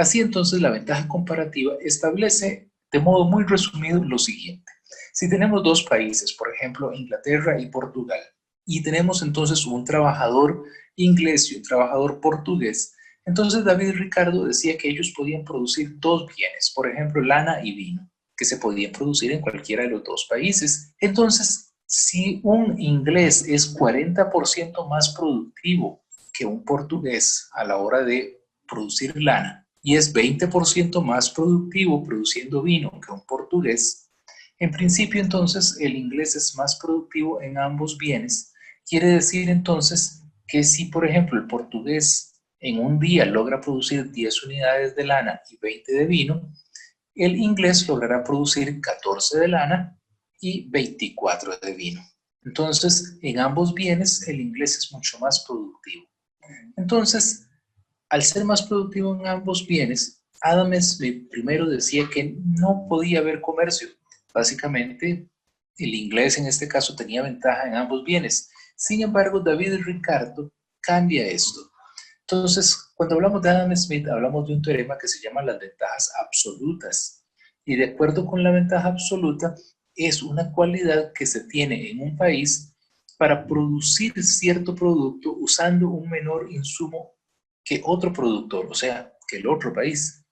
Así entonces la ventaja comparativa establece de modo muy resumido lo siguiente. Si tenemos dos países, por ejemplo Inglaterra y Portugal, y tenemos entonces un trabajador inglés y un trabajador portugués, entonces David Ricardo decía que ellos podían producir dos bienes, por ejemplo lana y vino, que se podían producir en cualquiera de los dos países. Entonces, si un inglés es 40% más productivo que un portugués a la hora de producir lana, y es 20% más productivo produciendo vino que un portugués, en principio entonces el inglés es más productivo en ambos bienes. Quiere decir entonces que si por ejemplo el portugués en un día logra producir 10 unidades de lana y 20 de vino, el inglés logrará producir 14 de lana y 24 de vino. Entonces en ambos bienes el inglés es mucho más productivo. Entonces, al ser más productivo en ambos bienes, Adam Smith primero decía que no podía haber comercio. Básicamente, el inglés en este caso tenía ventaja en ambos bienes. Sin embargo, David Ricardo cambia esto. Entonces, cuando hablamos de Adam Smith, hablamos de un teorema que se llama las ventajas absolutas. Y de acuerdo con la ventaja absoluta, es una cualidad que se tiene en un país para producir cierto producto usando un menor insumo que otro productor, o sea, que el otro país.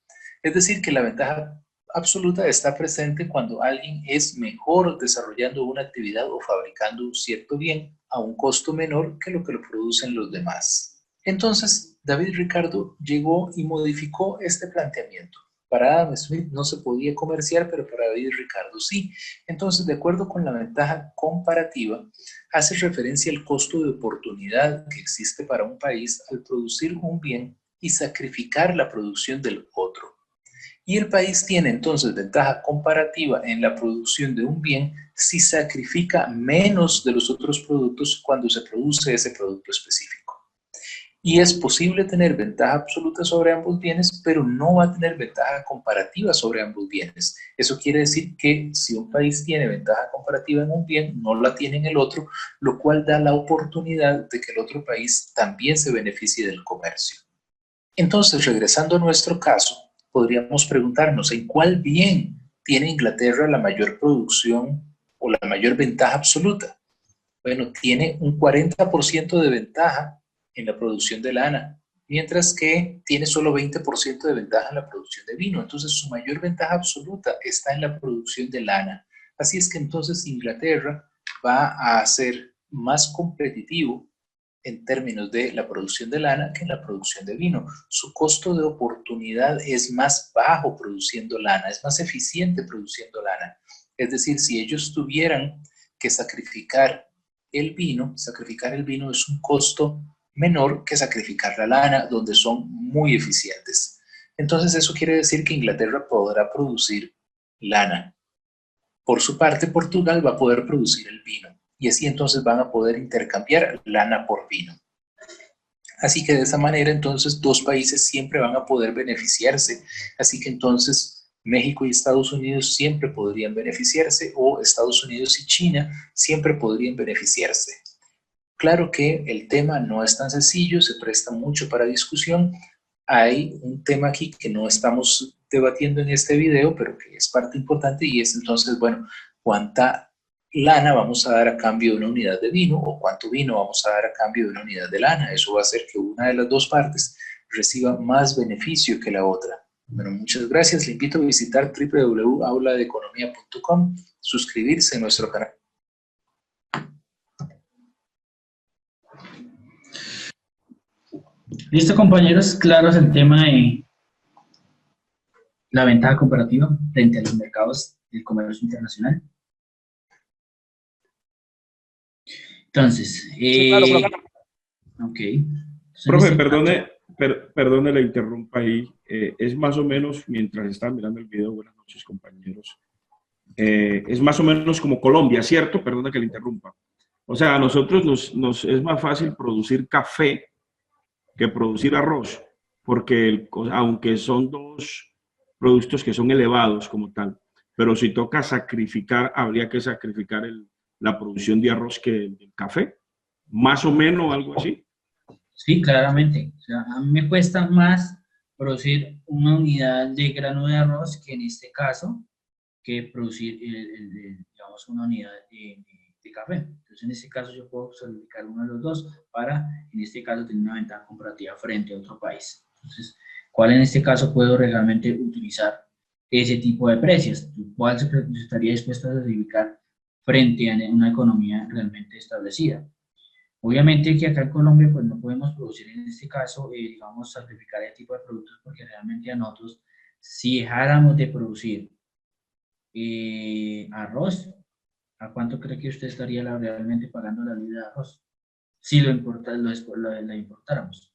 Es decir, que la ventaja absoluta está presente cuando alguien es mejor desarrollando una actividad o fabricando un cierto bien a un costo menor que lo producen los demás. Entonces, David Ricardo llegó y modificó este planteamiento. Para Adam Smith no se podía comerciar, pero para David Ricardo sí. Entonces, de acuerdo con la ventaja comparativa, hace referencia al costo de oportunidad que existe para un país al producir un bien y sacrificar la producción del otro. Y el país tiene entonces ventaja comparativa en la producción de un bien si sacrifica menos de los otros productos cuando se produce ese producto específico. Y es posible tener ventaja absoluta sobre ambos bienes, pero no va a tener ventaja comparativa sobre ambos bienes. Eso quiere decir que si un país tiene ventaja comparativa en un bien, no la tiene en el otro, lo cual da la oportunidad de que el otro país también se beneficie del comercio. Entonces, regresando a nuestro caso, podríamos preguntarnos en cuál bien tiene Inglaterra la mayor producción o la mayor ventaja absoluta. Bueno, tiene un 40% de ventaja en la producción de lana, mientras que tiene solo 20% de ventaja en la producción de vino. Entonces, su mayor ventaja absoluta está en la producción de lana. Así es que entonces Inglaterra va a ser más competitivo en términos de la producción de lana que en la producción de vino. Su costo de oportunidad es más bajo produciendo lana, es más eficiente produciendo lana. Es decir, si ellos tuvieran que sacrificar el vino es un costo menor que sacrificar la lana, donde son muy eficientes. Entonces eso quiere decir que Inglaterra podrá producir lana. Por su parte, Portugal va a poder producir el vino y así entonces van a poder intercambiar lana por vino. Así que de esa manera entonces dos países siempre van a poder beneficiarse. Así que entonces México y Estados Unidos siempre podrían beneficiarse, o Estados Unidos y China siempre podrían beneficiarse. Claro que el tema no es tan sencillo, se presta mucho para discusión. Hay un tema aquí que no estamos debatiendo en este video, pero que es parte importante, y es entonces, bueno, ¿cuánta lana vamos a dar a cambio de una unidad de vino, o cuánto vino vamos a dar a cambio de una unidad de lana? Eso va a hacer que una de las dos partes reciba más beneficio que la otra. Bueno, muchas gracias. Le invito a visitar www.auladeeconomia.com, suscribirse a nuestro canal. Listo, compañeros, claros el tema de la ventaja comparativa frente a los mercados del comercio internacional. Entonces, sí, claro, profe. ok. Profe, perdone, le interrumpa ahí. Es más o menos, mientras estaba mirando el video, buenas noches, compañeros. Es más o menos como Colombia, ¿cierto? Perdona que le interrumpa. O sea, a nosotros nos es más fácil producir café que producir arroz, porque aunque son dos productos que son elevados como tal, pero si toca sacrificar, habría que sacrificar la producción de arroz que del café, más o menos algo así. Sí, claramente. O sea, a mí me cuesta más producir una unidad de grano de arroz que en este caso, que producir, digamos, una unidad de café. Entonces, en este caso, yo puedo sacrificar uno de los dos para, en este caso, tener una ventaja comparativa frente a otro país. Entonces, ¿cuál en este caso puedo realmente utilizar ese tipo de precios? ¿Cuál estaría dispuesto a sacrificar frente a una economía realmente establecida? Obviamente que acá en Colombia pues no podemos producir en este caso, digamos, sacrificar ese tipo de productos, porque realmente a nosotros, si dejáramos de producir arroz, ¿a cuánto cree que usted estaría realmente pagando la libra de arroz? Si lo importáramos.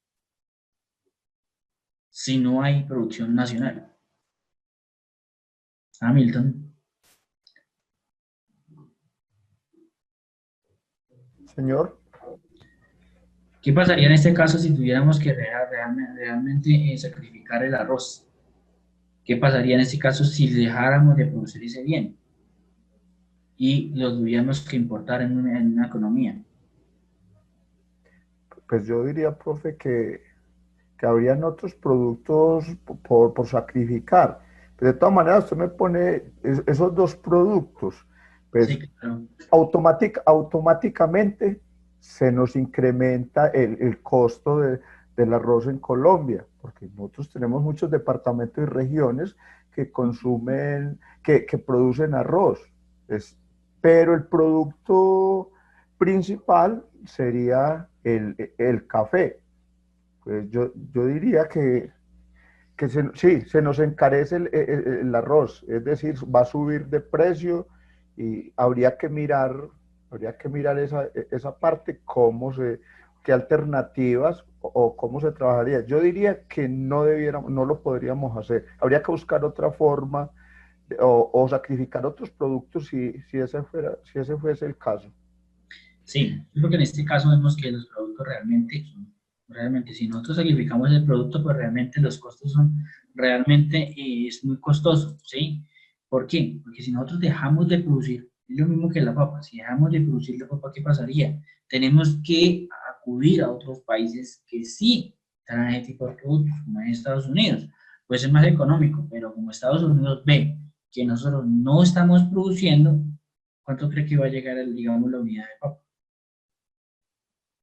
Si no hay producción nacional. Hamilton. Señor. ¿Qué pasaría en este caso si tuviéramos que realmente sacrificar el arroz? ¿Qué pasaría en este caso si dejáramos de producir ese bien y lo tuviéramos que importar en una economía? Pues yo diría, profe, que habrían otros productos por sacrificar. Pero de todas maneras, usted me pone esos dos productos, pues sí, claro. Automáticamente se nos incrementa el costo del arroz en Colombia, porque nosotros tenemos muchos departamentos y regiones que consumen, que producen arroz. Pero el producto principal sería el café. Pues yo diría que sí, se nos encarece el arroz, es decir, va a subir de precio y habría que mirar esa parte, qué alternativas o cómo se trabajaría. Yo diría que no lo podríamos hacer. Habría que buscar otra forma o sacrificar otros productos si ese fuese el caso. Sí, yo creo que en este caso vemos que los productos realmente, si nosotros sacrificamos el producto, pues realmente los costos son, realmente es muy costoso, ¿sí? ¿Por qué? Porque si nosotros dejamos de producir, es lo mismo que la papa, si dejamos de producir la papa, ¿qué pasaría? Tenemos que acudir a otros países que sí traen ese tipo de productos, como en Estados Unidos, pues es más económico, pero como Estados Unidos ve que nosotros no estamos produciendo, ¿cuánto cree que va a llegar, digamos, la unidad de papa?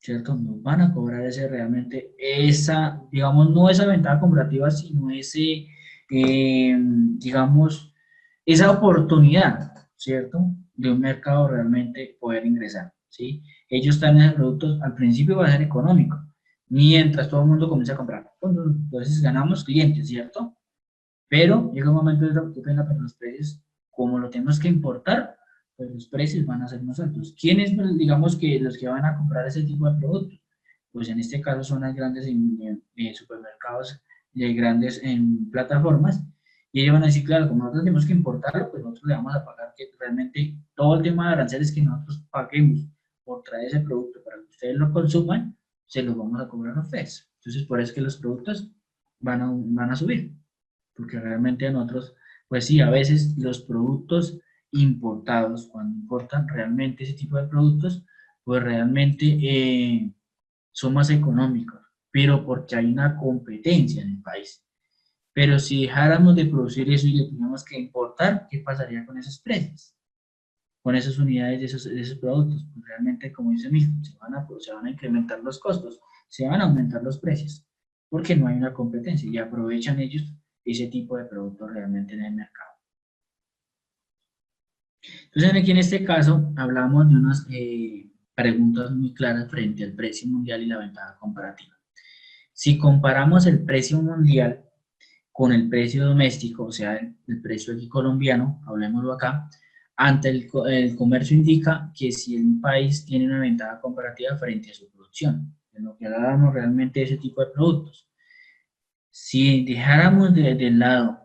¿Cierto? Nos van a cobrar realmente esa, digamos, no esa ventaja comparativa, sino digamos, esa oportunidad, ¿cierto? De un mercado realmente poder ingresar, ¿sí? Ellos están en productos, al principio va a ser económico, mientras todo el mundo comienza a comprar. Entonces ganamos clientes, ¿cierto? Pero llega un momento de que pena, pero los precios, como lo tenemos que importar, pues los precios van a ser más altos. ¿Quiénes, digamos, que los que van a comprar ese tipo de productos? Pues en este caso son las grandes supermercados, grandes en plataformas, y ellos van a decir, claro, como nosotros tenemos que importarlo, pues nosotros le vamos a pagar que realmente todo el tema de aranceles que nosotros paguemos por traer ese producto para que ustedes lo consuman, se los vamos a cobrar a ustedes. Entonces, por eso es que los productos van a subir, porque realmente a nosotros, pues sí, a veces los productos importados, cuando importan realmente ese tipo de productos, pues realmente son más económicos, pero porque hay una competencia en el país. Pero si dejáramos de producir eso y le tuviéramos que importar, ¿qué pasaría con esos precios? Con esas unidades de esos productos? Pues realmente, como dice mismo, se van a incrementar los costos, se van a aumentar los precios, porque no hay una competencia y aprovechan ellos ese tipo de productos realmente en el mercado. Entonces, aquí en este caso hablamos de unas preguntas muy claras frente al precio mundial y la ventaja comparativa. Si comparamos el precio mundial con el precio doméstico, o sea, el precio aquí colombiano, hablemoslo acá, ante el comercio indica que si un país tiene una ventaja comparativa frente a su producción, en lo que hablábamos realmente de ese tipo de productos. Si dejáramos de lado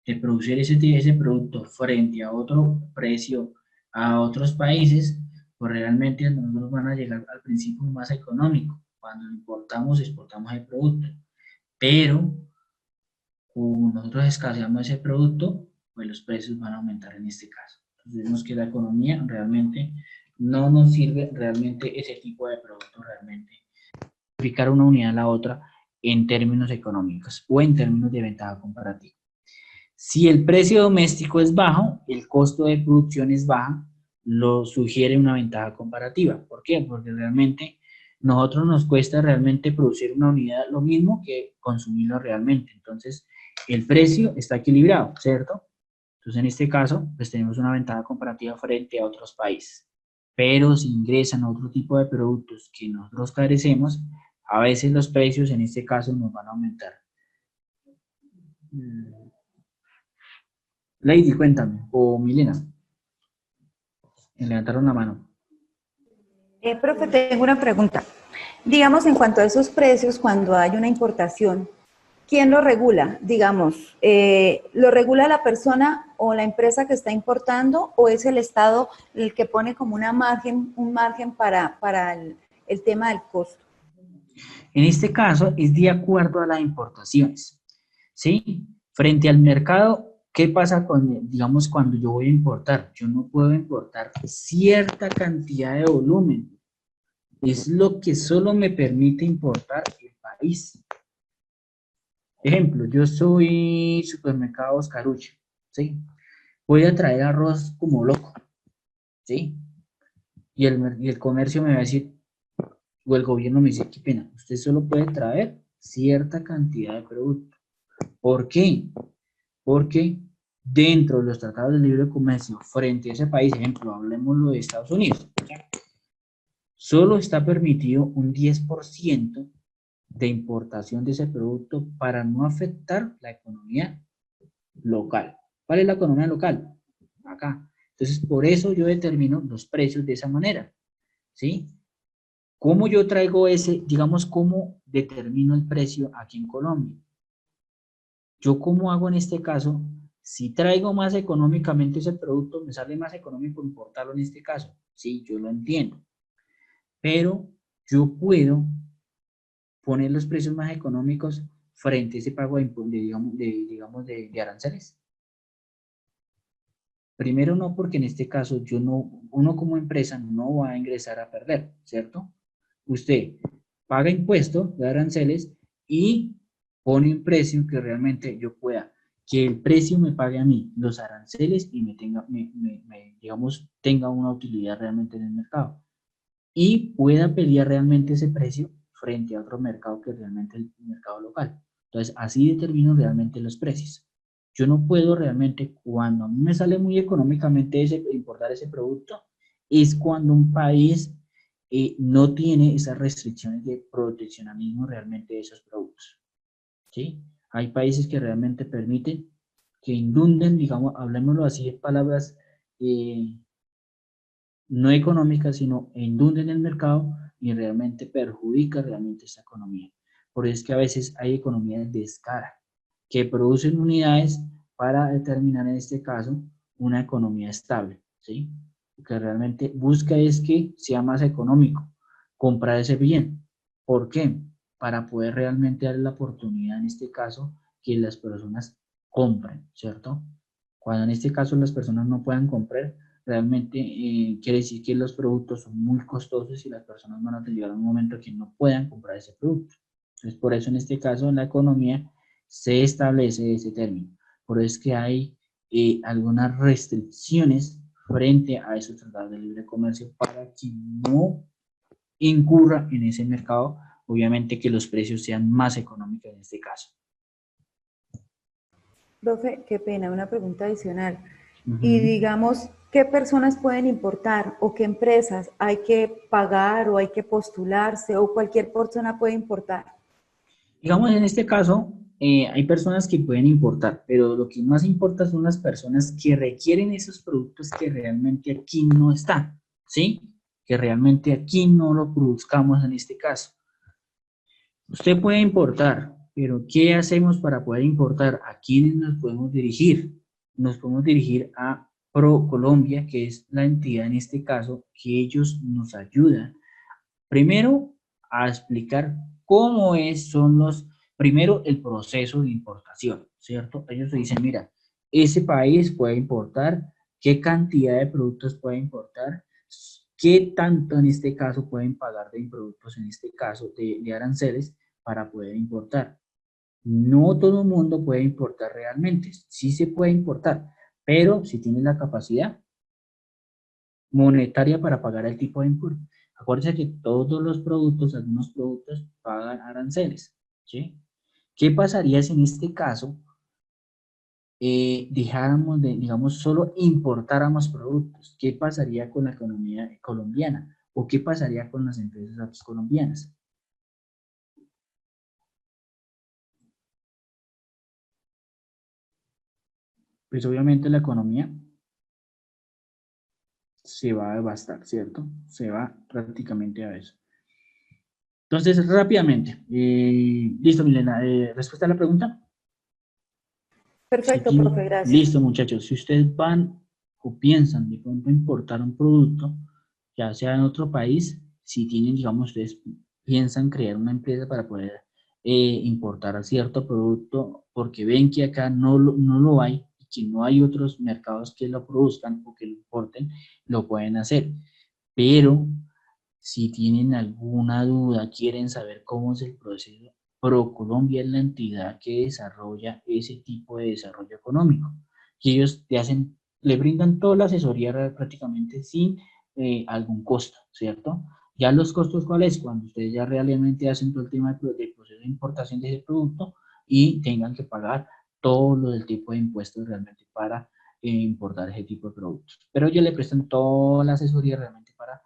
de producir ese producto frente a otro precio, a otros países, pues realmente nos van a llegar al principio más económico. Cuando importamos, exportamos el producto. Pero, como nosotros escaseamos ese producto, pues los precios van a aumentar en este caso. Entonces vemos que la economía realmente no nos sirve realmente ese tipo de producto realmente. Sacrificar una unidad a la otra en términos económicos o en términos de ventaja comparativa. Si el precio doméstico es bajo, el costo de producción es baja, lo sugiere una ventaja comparativa. ¿Por qué? Porque realmente nosotros nos cuesta realmente producir una unidad lo mismo que consumirlo realmente. Entonces, el precio está equilibrado, ¿cierto? Entonces, en este caso, pues tenemos una ventaja comparativa frente a otros países. Pero si ingresan otro tipo de productos que nosotros carecemos, a veces los precios en este caso nos van a aumentar. Lady, cuéntame, o Milena, me levantaron la mano. Profe, tengo una pregunta. Digamos, en cuanto a esos precios, cuando hay una importación, ¿quién lo regula? Digamos, ¿lo regula la persona o la empresa que está importando o es el Estado el que pone como un margen para el tema del costo? En este caso es de acuerdo a las importaciones, ¿sí? Frente al mercado, ¿qué pasa digamos, cuando yo voy a importar? Yo no puedo importar cierta cantidad de volumen. Es lo que solo me permite importar el país. Ejemplo, yo soy supermercado Oscarucho, ¿sí? Voy a traer arroz como loco, ¿sí? Y el comercio me va a decir, o el gobierno me dice, qué pena, usted solo puede traer cierta cantidad de producto. ¿Por qué? porque dentro de los tratados de libre comercio frente a ese país, ejemplo, hablemoslo de Estados Unidos, solo está permitido un 10% de importación de ese producto para no afectar la economía local. ¿Cuál es la economía local? Acá. Entonces, por eso yo determino los precios de esa manera, ¿sí? ¿Cómo yo traigo ese, digamos, cómo determino el precio aquí en Colombia? Yo, ¿cómo hago en este caso? Si traigo más económicamente ese producto, me sale más económico importarlo en este caso. Sí, yo lo entiendo. Pero yo puedo poner los precios más económicos frente a ese pago de aranceles. Primero no, porque en este caso uno como empresa no va a ingresar a perder, ¿cierto? Usted paga impuestos de aranceles y pone un precio que realmente yo pueda, que el precio me pague a mí los aranceles y digamos, tenga una utilidad realmente en el mercado. Y pueda pelear realmente ese precio frente a otro mercado que realmente el mercado local. Entonces, así determino realmente los precios. Yo no puedo realmente, cuando a mí me sale muy económicamente importar ese producto, es cuando un país no tiene esas restricciones de proteccionismo realmente de esos productos. ¿Sí? Hay países que realmente permiten que indunden, digamos, hablemoslo así en palabras no económicas, sino indunden el mercado y realmente perjudica realmente esa economía. Por eso es que a veces hay economías de escala que producen unidades para determinar en este caso una economía estable, ¿sí? Lo que realmente busca es que sea más económico comprar ese bien. ¿Por qué? Para poder realmente dar la oportunidad en este caso que las personas compren, ¿cierto? Cuando en este caso las personas no puedan comprar, realmente quiere decir que los productos son muy costosos y las personas van a llegar a un momento que no puedan comprar ese producto. Entonces, por eso en este caso en la economía se establece ese término. Por eso es que hay algunas restricciones frente a esos tratados de libre comercio para que no incurra en ese mercado, obviamente que los precios sean más económicos en este caso. Profe, qué pena, una pregunta adicional. Uh-huh. Y digamos, ¿qué personas pueden importar o qué empresas hay que pagar o hay que postularse o cualquier persona puede importar? Digamos, en este caso, hay personas que pueden importar, pero lo que más importa son las personas que requieren esos productos que realmente aquí no están, ¿sí? Que realmente aquí no lo produzcamos en este caso. Usted puede importar, pero ¿qué hacemos para poder importar? ¿A quiénes nos podemos dirigir? Nos podemos dirigir a ProColombia, que es la entidad en este caso, que ellos nos ayudan. Primero, a explicar cómo primero el proceso de importación, ¿cierto? Ellos dicen, mira, ese país puede importar, qué cantidad de productos puede importar, qué tanto en este caso pueden pagar de productos, en este caso de aranceles, para poder importar. No todo el mundo puede importar realmente, sí se puede importar, pero si tiene la capacidad monetaria para pagar el tipo de importe. Acuérdense que todos los productos, algunos productos pagan aranceles, ¿sí? ¿Qué pasaría si en este caso dejáramos de, digamos, solo importáramos productos? ¿Qué pasaría con la economía colombiana? ¿O qué pasaría con las empresas aquí colombianas? Pues obviamente la economía se va a devastar, ¿cierto? Se va prácticamente a eso. Entonces, rápidamente, listo, Milena, ¿respuesta a la pregunta? Perfecto, Si profe, gracias. listo, muchachos, si ustedes van o piensan de pronto importar un producto, ya sea en otro país, si tienen, digamos, ustedes piensan crear una empresa para poder importar cierto producto, porque ven que acá no lo hay, y que no hay otros mercados que lo produzcan o que lo importen, lo pueden hacer. Pero si tienen alguna duda, quieren saber cómo es el proceso, ProColombia es la entidad que desarrolla ese tipo de desarrollo económico. Y ellos le brindan toda la asesoría prácticamente sin algún costo, ¿cierto? Ya los costos, ¿cuáles? Cuando ustedes ya realmente hacen todo el tema del proceso de importación de ese producto y tengan que pagar todo lo del tipo de impuestos realmente para importar ese tipo de productos. Pero ellos le prestan toda la asesoría realmente para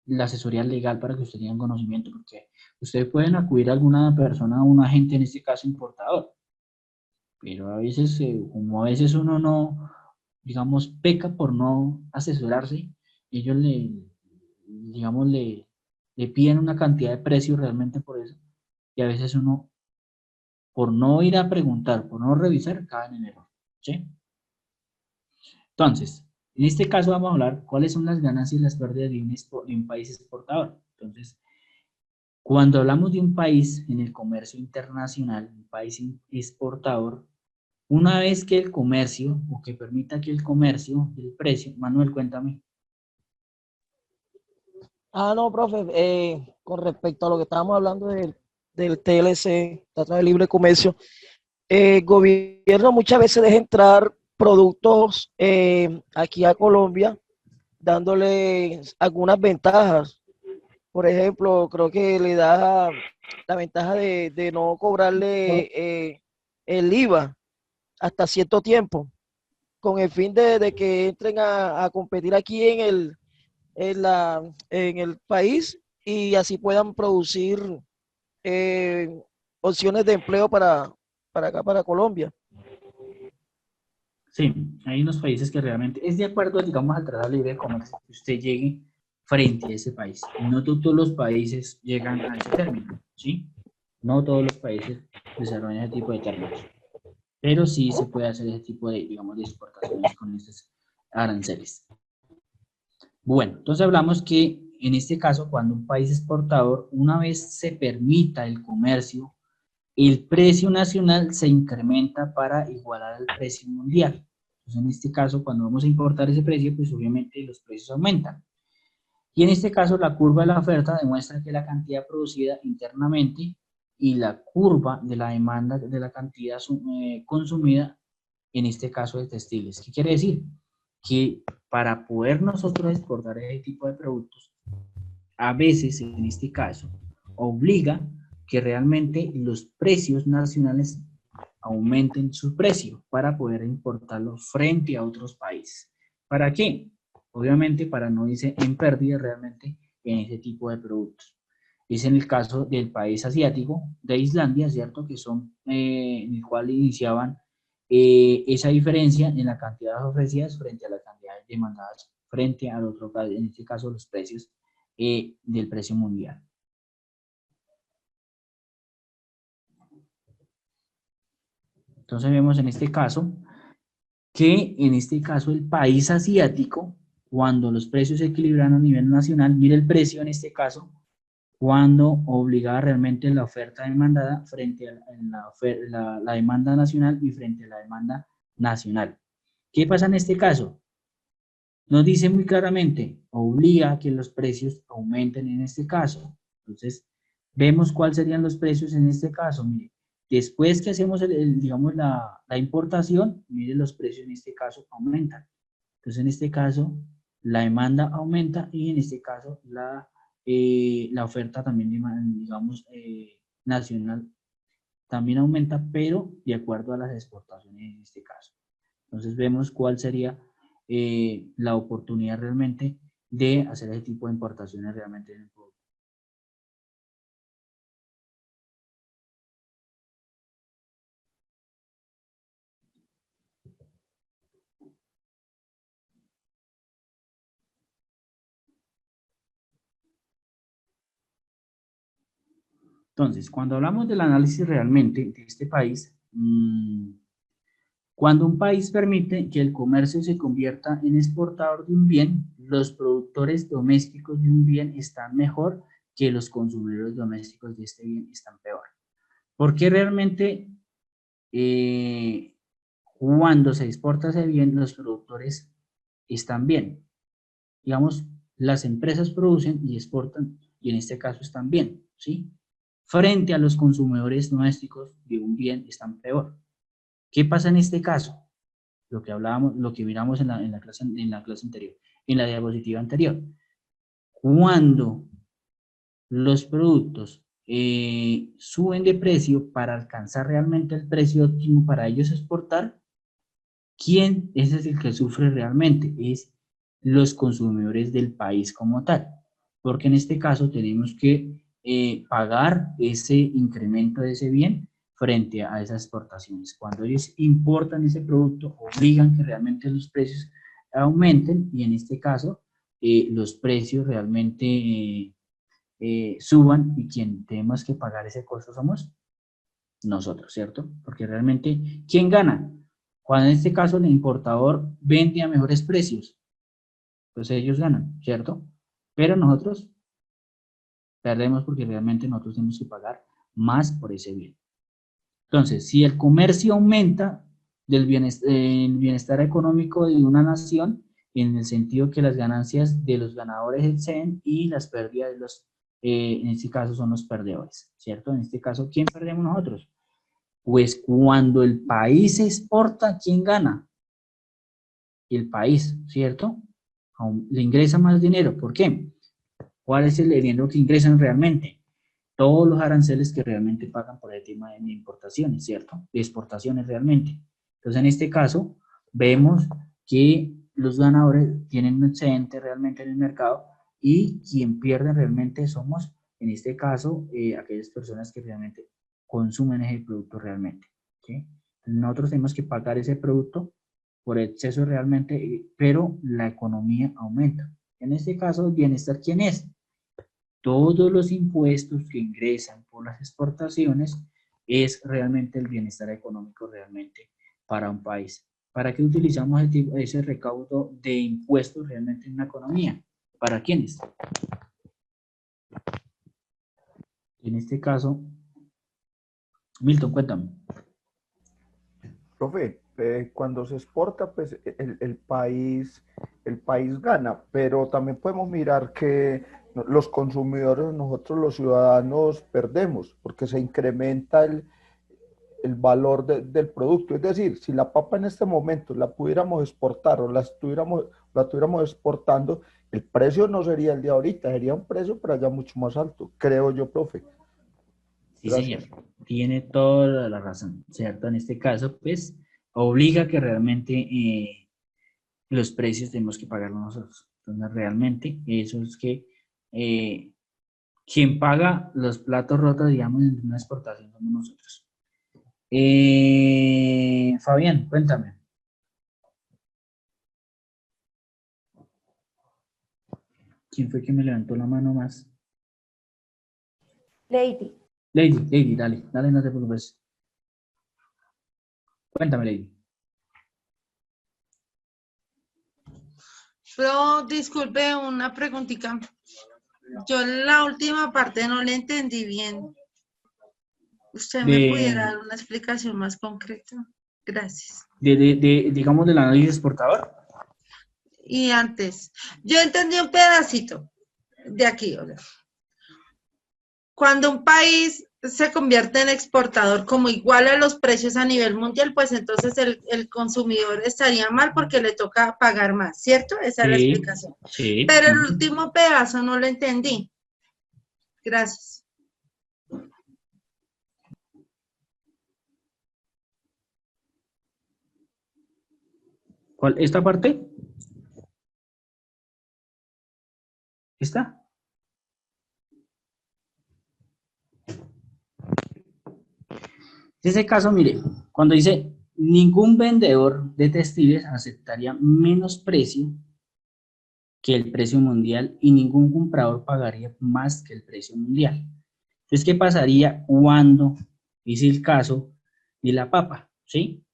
la asesoría legal para que ustedes tengan conocimiento, porque ustedes pueden acudir a alguna persona, a un agente, en este caso importador, pero a veces, como a veces uno no, digamos, peca por no asesorarse, ellos digamos, le piden una cantidad de precios realmente por eso, y a veces uno, por no ir a preguntar, por no revisar, cae en el error, ¿sí? Entonces, en este caso vamos a hablar cuáles son las ganancias y las pérdidas de un país exportador. Entonces, cuando hablamos de un país en el comercio internacional, un país exportador, una vez que el comercio, o que permita que el comercio, el precio, Manuel, cuéntame. No, profe, con respecto a lo que estábamos hablando del TLC, Tratado de Libre Comercio, el gobierno muchas veces deja entrar productos aquí a Colombia, dándole algunas ventajas. Por ejemplo, creo que le da la ventaja de no cobrarle el IVA hasta cierto tiempo, con el fin de que entren a competir aquí en el país y así puedan producir eh, opciones de empleo para acá, para Colombia. Sí, hay unos países que realmente es de acuerdo, digamos, al Tratado de Libre Comercio, que usted llegue frente a ese país. No todos los países llegan a ese término, ¿sí? No todos los países desarrollan ese tipo de términos, pero sí se puede hacer ese tipo de, digamos, de exportaciones con estos aranceles. Bueno, entonces hablamos que en este caso, cuando un país exportador, una vez se permita el comercio, el precio nacional se incrementa para igualar al precio mundial. Entonces, en este caso, cuando vamos a importar ese precio, pues obviamente los precios aumentan. Y en este caso, la curva de la oferta demuestra que la cantidad producida internamente y la curva de la demanda de la cantidad consumida, en este caso de textiles. ¿Qué quiere decir? Que para poder nosotros exportar ese tipo de productos, a veces, en este caso, obliga que realmente los precios nacionales aumenten su precio para poder importarlo frente a otros países. ¿Para qué? Obviamente para no irse en pérdida realmente en ese tipo de productos. Es en el caso del país asiático, de Islandia, ¿cierto? Que son, en el cual iniciaban esa diferencia en la cantidad ofrecidas frente a la cantidad demandadas frente al otro país, en este caso los precios del precio mundial. Entonces vemos en este caso que en este caso el país asiático, cuando los precios se equilibran a nivel nacional, mire el precio en este caso, cuando obligaba realmente la oferta demandada frente a la demanda nacional y frente a la demanda nacional. ¿Qué pasa en este caso? Nos dice muy claramente, obliga a que los precios aumenten en este caso. Entonces, vemos cuáles serían los precios en este caso. Mire, después que hacemos, digamos, la importación, mire, los precios en este caso aumentan. Entonces, en este caso, la demanda aumenta y en este caso, la oferta también, digamos, nacional también aumenta, pero de acuerdo a las exportaciones en este caso. Entonces vemos cuál sería la oportunidad realmente de hacer ese tipo de importaciones realmente en el producto. Entonces, cuando hablamos del análisis realmente de este país, cuando un país permite que el comercio se convierta en exportador de un bien, los productores domésticos de un bien están mejor que los consumidores domésticos de este bien están peor. Porque realmente cuando se exporta ese bien, los productores están bien. Digamos, las empresas producen y exportan y en este caso están bien, ¿sí? Frente a los consumidores domésticos de un bien están peor. ¿Qué pasa en este caso? Lo que hablábamos, lo que miramos en la clase anterior, en la diapositiva anterior. Cuando los productos suben de precio para alcanzar realmente el precio óptimo para ellos exportar, ¿quién ese es el que sufre realmente? Es los consumidores del país como tal, porque en este caso tenemos que pagar ese incremento de ese bien frente a esas exportaciones. Cuando ellos importan ese producto, obligan que realmente los precios aumenten y en este caso los precios realmente suban y quien tenemos que pagar ese costo somos nosotros, ¿cierto? Porque realmente, ¿quién gana? Cuando en este caso el importador vende a mejores precios, pues ellos ganan, ¿cierto? Pero nosotros perdemos porque realmente nosotros tenemos que pagar más por ese bien. Entonces, si el comercio aumenta el bienestar económico de una nación, en el sentido que las ganancias de los ganadores exceden y las pérdidas de los, en este caso son los perdedores, ¿cierto? En este caso, ¿quién perdemos nosotros? Pues cuando el país exporta, ¿quién gana? El país, ¿cierto? Le ingresa más dinero. ¿Por qué? ¿Cuál es el dinero que ingresan realmente? Todos los aranceles que realmente pagan por el tema de importaciones, ¿cierto? De exportaciones realmente. Entonces, en este caso, vemos que los ganadores tienen un excedente realmente en el mercado y quien pierde realmente somos, en este caso, aquellas personas que realmente consumen ese producto realmente, ¿sí? Nosotros tenemos que pagar ese producto por exceso realmente, pero la economía aumenta. En este caso, el bienestar, ¿quién es? Todos los impuestos que ingresan por las exportaciones es realmente el bienestar económico realmente para un país. ¿Para qué utilizamos ese recaudo de impuestos realmente en la economía? ¿Para quiénes? En este caso, Milton, cuéntame. Profe, cuando se exporta, pues el país gana, pero también podemos mirar que los consumidores, nosotros los ciudadanos, perdemos, porque se incrementa el valor del producto. Es decir, si la papa en este momento la pudiéramos exportar o la tuviéramos exportando, el precio no sería el de ahorita, sería un precio pero allá mucho más alto, creo yo, profe. Sí, Gracias. señor, tiene toda la razón, ¿cierto? En este caso, pues, obliga que realmente los precios tenemos que pagarlos nosotros. Entonces, realmente, eso es que quien paga los platos rotos, digamos, en una exportación somos nosotros. Fabián, cuéntame. ¿Quién fue que me levantó la mano más? Lady. Lady, dale, no te preocupes. Cuéntame, Lady. Pero disculpe una preguntita. Yo la última parte no le entendí bien. ¿Usted me pudiera dar una explicación más concreta? Gracias. Digamos, del análisis exportador. Y antes, yo entendí un pedacito de aquí. O sea, cuando un país se convierte en exportador como igual a los precios a nivel mundial, pues entonces el consumidor estaría mal porque le toca pagar más, ¿cierto? Esa es la explicación. Sí. Pero el último pedazo no lo entendí. Gracias. ¿Cuál? ¿Esta parte? ¿Esta? En ese caso, mire, cuando dice ningún vendedor de textiles aceptaría menos precio que el precio mundial y ningún comprador pagaría más que el precio mundial. Entonces, ¿qué pasaría cuando es el caso de la papa? ¿Sí?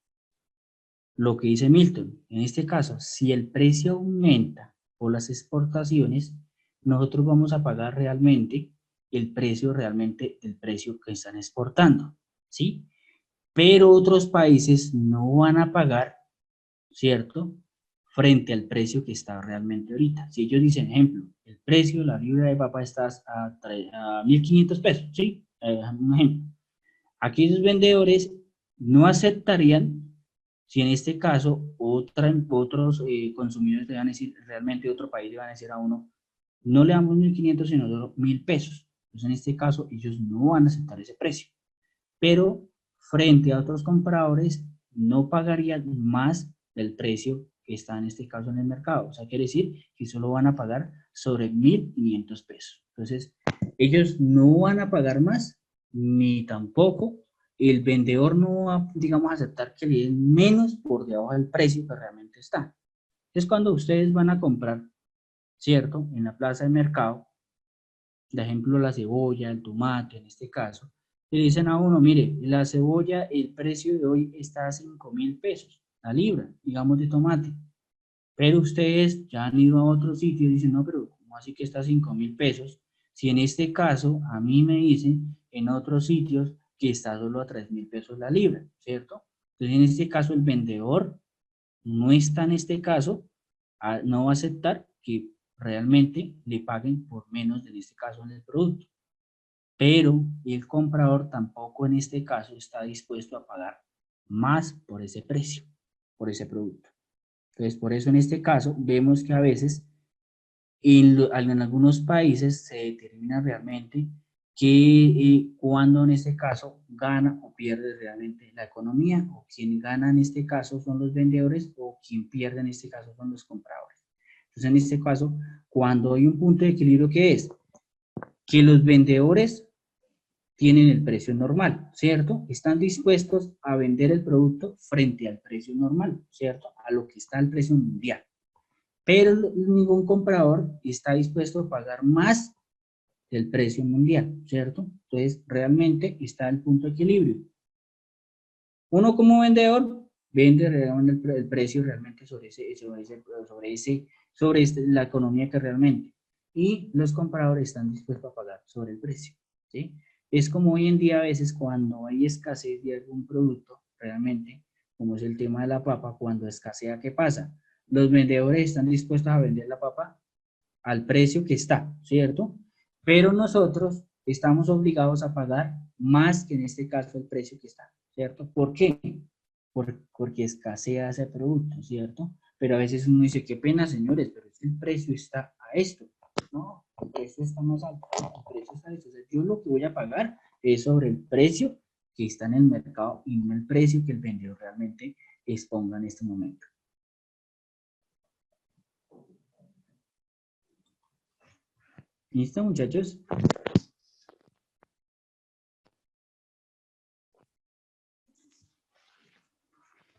Lo que dice Milton, en este caso, si el precio aumenta por las exportaciones, nosotros vamos a pagar realmente el precio del precio que están exportando, ¿sí? Pero otros países no van a pagar, ¿cierto? Frente al precio que está realmente ahorita. Si ellos dicen, ejemplo, el precio de la libra de papa está a 1.500 pesos, ¿sí? Un ejemplo. Aquellos vendedores no aceptarían si en este caso otros consumidores le van a decir, realmente otro país le van a decir a uno, no le damos 1.500 sino 1.000 pesos. Entonces, en este caso, ellos no van a aceptar ese precio. Pero frente a otros compradores, no pagarían más del precio que está en este caso en el mercado. O sea, quiere decir que solo van a pagar sobre 1.500 pesos. Entonces, ellos no van a pagar más, ni tampoco el vendedor no va, digamos, a aceptar que le den menos por debajo del precio que realmente está. Es cuando ustedes van a comprar, ¿cierto? En la plaza de mercado, por ejemplo, la cebolla, el tomate, en este caso, le dicen a uno, mire, la cebolla, el precio de hoy está a 5.000 pesos, la libra, digamos, de tomate. Pero ustedes ya han ido a otro sitio y dicen, no, pero ¿cómo así que está a 5.000 pesos? Si en este caso, a mí me dicen en otros sitios que está solo a 3.000 pesos la libra, ¿cierto? Entonces, en este caso, el vendedor no está en este caso, no va a aceptar que realmente le paguen por menos, en este caso, en el producto. Pero el comprador tampoco en este caso está dispuesto a pagar más por ese precio, por ese producto. Entonces, por eso en este caso vemos que a veces en algunos países se determina realmente que cuando en este caso gana o pierde realmente la economía, o quien gana en este caso son los vendedores, o quien pierde en este caso son los compradores. Entonces, en este caso, cuando hay un punto de equilibrio, que es que los vendedores tienen el precio normal, ¿cierto? Están dispuestos a vender el producto frente al precio normal, ¿cierto? A lo que está el precio mundial. Pero ningún comprador está dispuesto a pagar más del precio mundial, ¿cierto? Entonces, realmente está el punto de equilibrio. Uno como vendedor vende realmente el precio realmente sobre la economía que realmente. Y los compradores están dispuestos a pagar sobre el precio, ¿sí? Es como hoy en día a veces cuando hay escasez de algún producto, realmente, como es el tema de la papa, cuando escasea, ¿qué pasa? Los vendedores están dispuestos a vender la papa al precio que está, ¿cierto? Pero nosotros estamos obligados a pagar más que en este caso el precio que está, ¿cierto? ¿Por qué? Porque escasea ese producto, ¿cierto? Pero a veces uno dice, qué pena, señores, pero es que el precio está a esto. No, el precio está más alto, el precio está a esto. O sea, yo lo que voy a pagar es sobre el precio que está en el mercado y no el precio que el vendedor realmente exponga en este momento. ¿Listo, muchachos?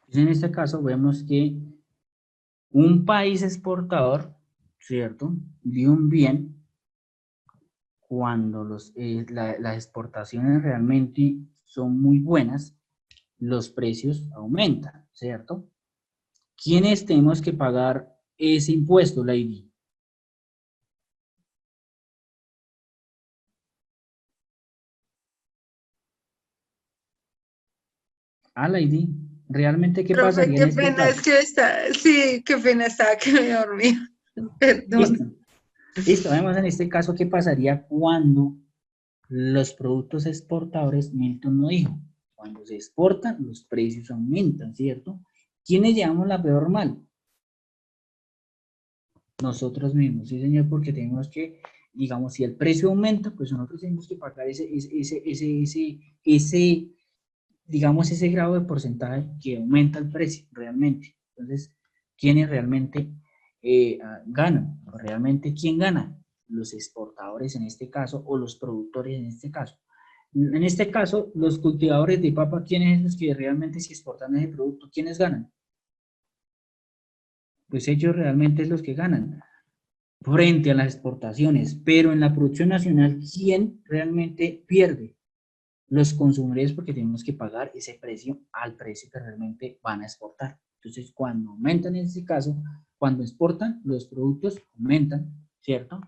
En este caso vemos que un país exportador, ¿cierto?, de un bien, cuando las exportaciones realmente son muy buenas, los precios aumentan, ¿cierto? ¿Quiénes tenemos que pagar ese impuesto, Lady? Lady, ¿realmente qué Profe, pasaría en qué este pena, caso? es que está, sí, qué pena estaba que me dormía. Listo, Perdón. listo, vemos en este caso qué pasaría cuando los productos exportadores, Milton no dijo, cuando se exportan los precios aumentan, ¿cierto? ¿Quiénes llevamos la peor mal? Nosotros mismos, sí señor, porque tenemos que, digamos, si el precio aumenta, pues nosotros tenemos que pagar digamos, ese grado de porcentaje que aumenta el precio realmente. Entonces, ¿quiénes realmente ganan? ¿Realmente quién gana? Los exportadores en este caso, o los productores en este caso. En este caso, los cultivadores de papa, ¿quiénes son los que realmente si exportan ese producto? ¿Quiénes ganan? Pues ellos realmente es los que ganan frente a las exportaciones, pero en la producción nacional, ¿quién realmente pierde? Los consumidores, porque tenemos que pagar ese precio al precio que realmente van a exportar. Entonces, cuando aumentan en ese caso, cuando exportan, los productos aumentan, ¿cierto?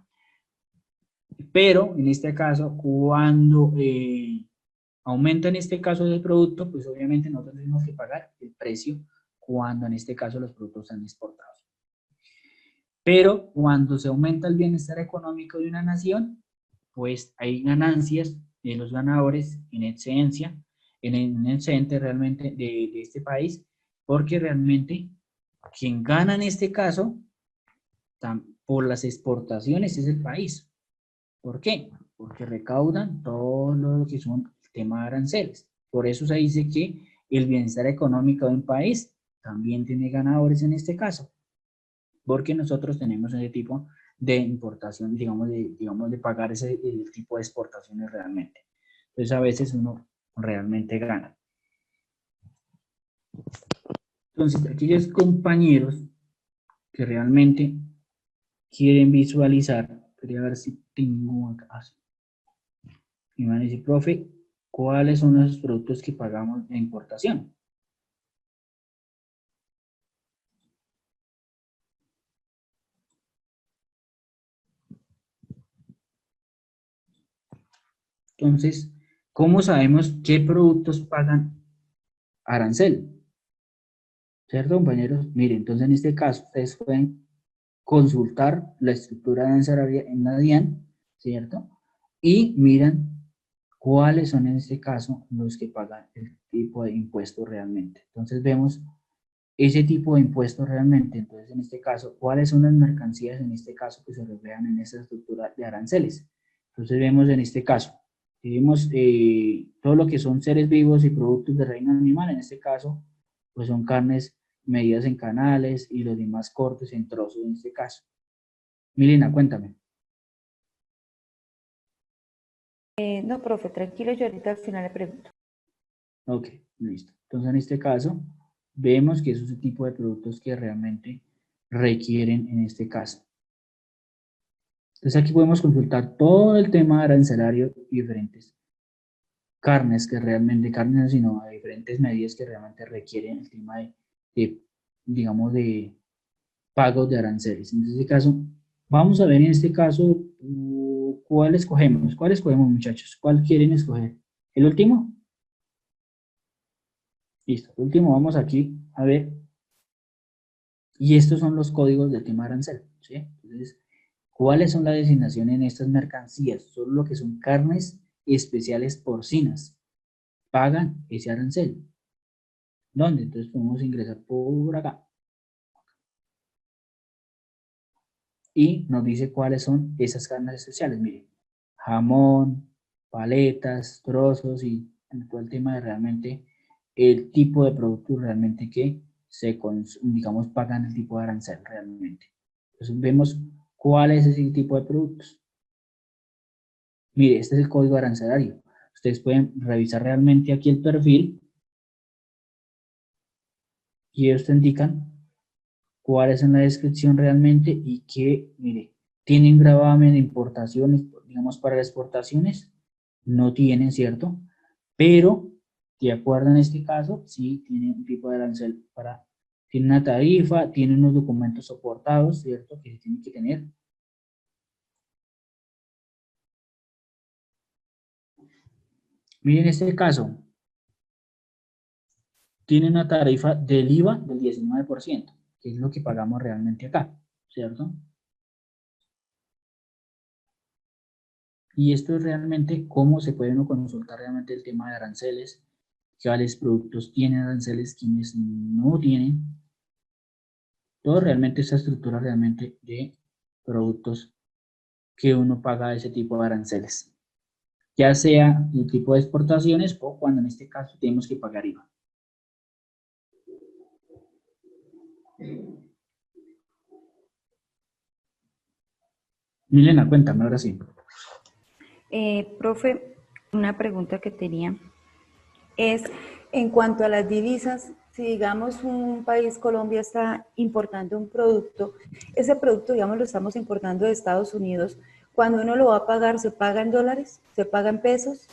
Pero en este caso, cuando aumenta en este caso el producto, pues obviamente nosotros tenemos que pagar el precio cuando en este caso los productos están exportados. Pero cuando se aumenta el bienestar económico de una nación, pues hay ganancias de los ganadores en excelencia, en el excedente realmente de este país, porque realmente quien gana en este caso por las exportaciones es el país. ¿Por qué? porque recaudan todo lo que son el tema de aranceles. Por eso se dice que el bienestar económico de un país también tiene ganadores en este caso, porque nosotros tenemos ese tipo de importación, digamos de pagar el tipo de exportaciones realmente. Entonces a veces uno realmente gana. Entonces, aquellos compañeros que realmente quieren visualizar, quería ver si tengo acá. Y van a decir, profe, ¿cuáles son los productos que pagamos de importación? Entonces, ¿cómo sabemos qué productos pagan arancel? ¿Cierto, compañeros? Miren, entonces en este caso, ustedes pueden consultar la estructura arancelaria en la DIAN, ¿cierto? Y miran cuáles son en este caso los que pagan el tipo de impuesto realmente. Entonces vemos ese tipo de impuesto realmente. Entonces en este caso, ¿cuáles son las mercancías en este caso que se reflejan en esa estructura de aranceles? Entonces vemos en este caso, vemos todo lo que son seres vivos y productos de reino animal, en este caso, pues son carnes medidas en canales y los demás cortes en trozos en este caso. Milena, cuéntame. No, profe, tranquilo, yo ahorita al final le pregunto. Ok, listo. Entonces en este caso, vemos que esos es el tipo de productos que realmente requieren en este caso. Entonces aquí podemos consultar todo el tema arancelario y diferentes carnes que realmente, carnes no, sino de diferentes medidas que realmente requieren el tema digamos, de pagos de aranceles. En este caso, vamos a ver en este caso, ¿cuál escogemos? ¿Cuál escogemos, muchachos? ¿Cuál quieren escoger? ¿El último? Listo, el último vamos aquí a ver. Y estos son los códigos del tema arancel, ¿sí? Entonces, ¿cuáles son las designaciones en estas mercancías? Son lo que son carnes especiales porcinas. Pagan ese arancel. ¿Dónde? Entonces podemos ingresar por acá. Y nos dice cuáles son esas carnes especiales. Miren, jamón, paletas, trozos y todo el tema de realmente el tipo de producto realmente que digamos, pagan el tipo de arancel realmente. Entonces vemos cuál es ese tipo de productos. Mire, este es el código arancelario. Ustedes pueden revisar realmente aquí el perfil y ellos te indican cuál es en la descripción realmente y que, mire, tienen gravamen de importaciones, digamos para las exportaciones, no tienen, ¿cierto? Pero, de acuerdo en este caso, sí tienen un tipo de arancel tiene una tarifa, tiene unos documentos soportados, ¿cierto? Que se tienen que tener. Miren este caso, tiene una tarifa del IVA del 19%, que es lo que pagamos realmente acá, ¿cierto? Y esto es realmente cómo se puede uno consultar realmente el tema de aranceles, cuáles productos tienen aranceles, quiénes no tienen. Todo realmente esa estructura realmente de productos que uno paga ese tipo de aranceles. Ya sea el tipo de exportaciones o cuando en este caso tenemos que pagar IVA. Milena, cuéntame ahora sí. Profe, una pregunta que tenía es en cuanto a las divisas, si digamos un país, Colombia, está importando un producto, ese producto, digamos, lo estamos importando de Estados Unidos, cuando uno lo va a pagar, ¿se paga en dólares? ¿Se paga en pesos?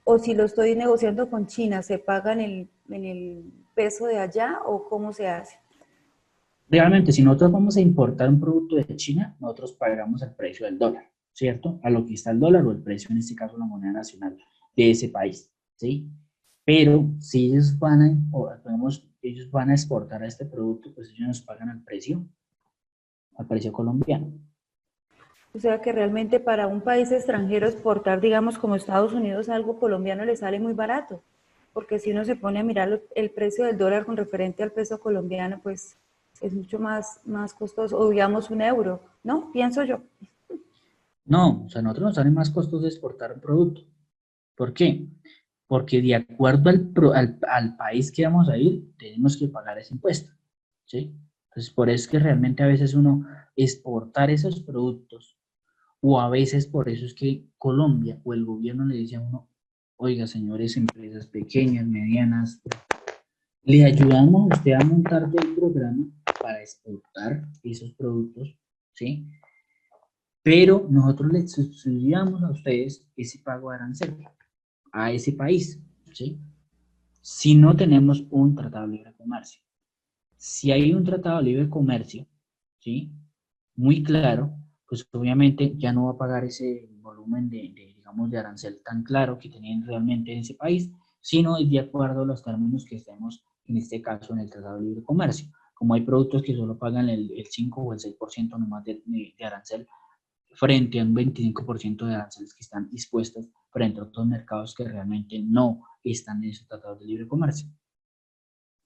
O si lo estoy negociando con China, ¿se paga en el peso de allá o cómo se hace? Realmente, si nosotros vamos a importar un producto de China, nosotros pagamos el precio del dólar, ¿cierto? A lo que está el dólar o el precio, en este caso, la moneda nacional de ese país, ¿sí? Pero si ellos ellos van a exportar a este producto, pues ellos nos pagan al precio colombiano. O sea que realmente para un país extranjero exportar, digamos, como Estados Unidos, algo colombiano le sale muy barato. Porque si uno se pone a mirar el precio del dólar con referente al peso colombiano, pues es mucho más costoso. O digamos un euro, ¿no? Pienso yo. No, o sea, a nosotros nos sale más costoso exportar un producto. ¿Por qué? Porque de acuerdo al país que vamos a ir, tenemos que pagar ese impuesto, ¿sí? Entonces, por eso es que realmente a veces uno exportar esos productos, o a veces por eso es que Colombia o el gobierno le dice a uno, oiga, señores, empresas pequeñas, medianas, le ayudamos a usted a montar todo el programa para exportar esos productos, ¿sí? Pero nosotros les subsidiamos a ustedes ese pago de arancel a ese país, ¿sí? Si no tenemos un tratado de libre comercio. Si hay un tratado de libre comercio, ¿sí? Muy claro, pues obviamente ya no va a pagar ese volumen digamos, de arancel tan claro que tenían realmente en ese país, sino es de acuerdo a los términos que estemos, en este caso, en el Tratado de Libre Comercio. Como hay productos que solo pagan el 5 o el 6% nomás de arancel, frente a un 25% de aranceles que están dispuestos frente a otros mercados que realmente no están en esos tratados de libre comercio.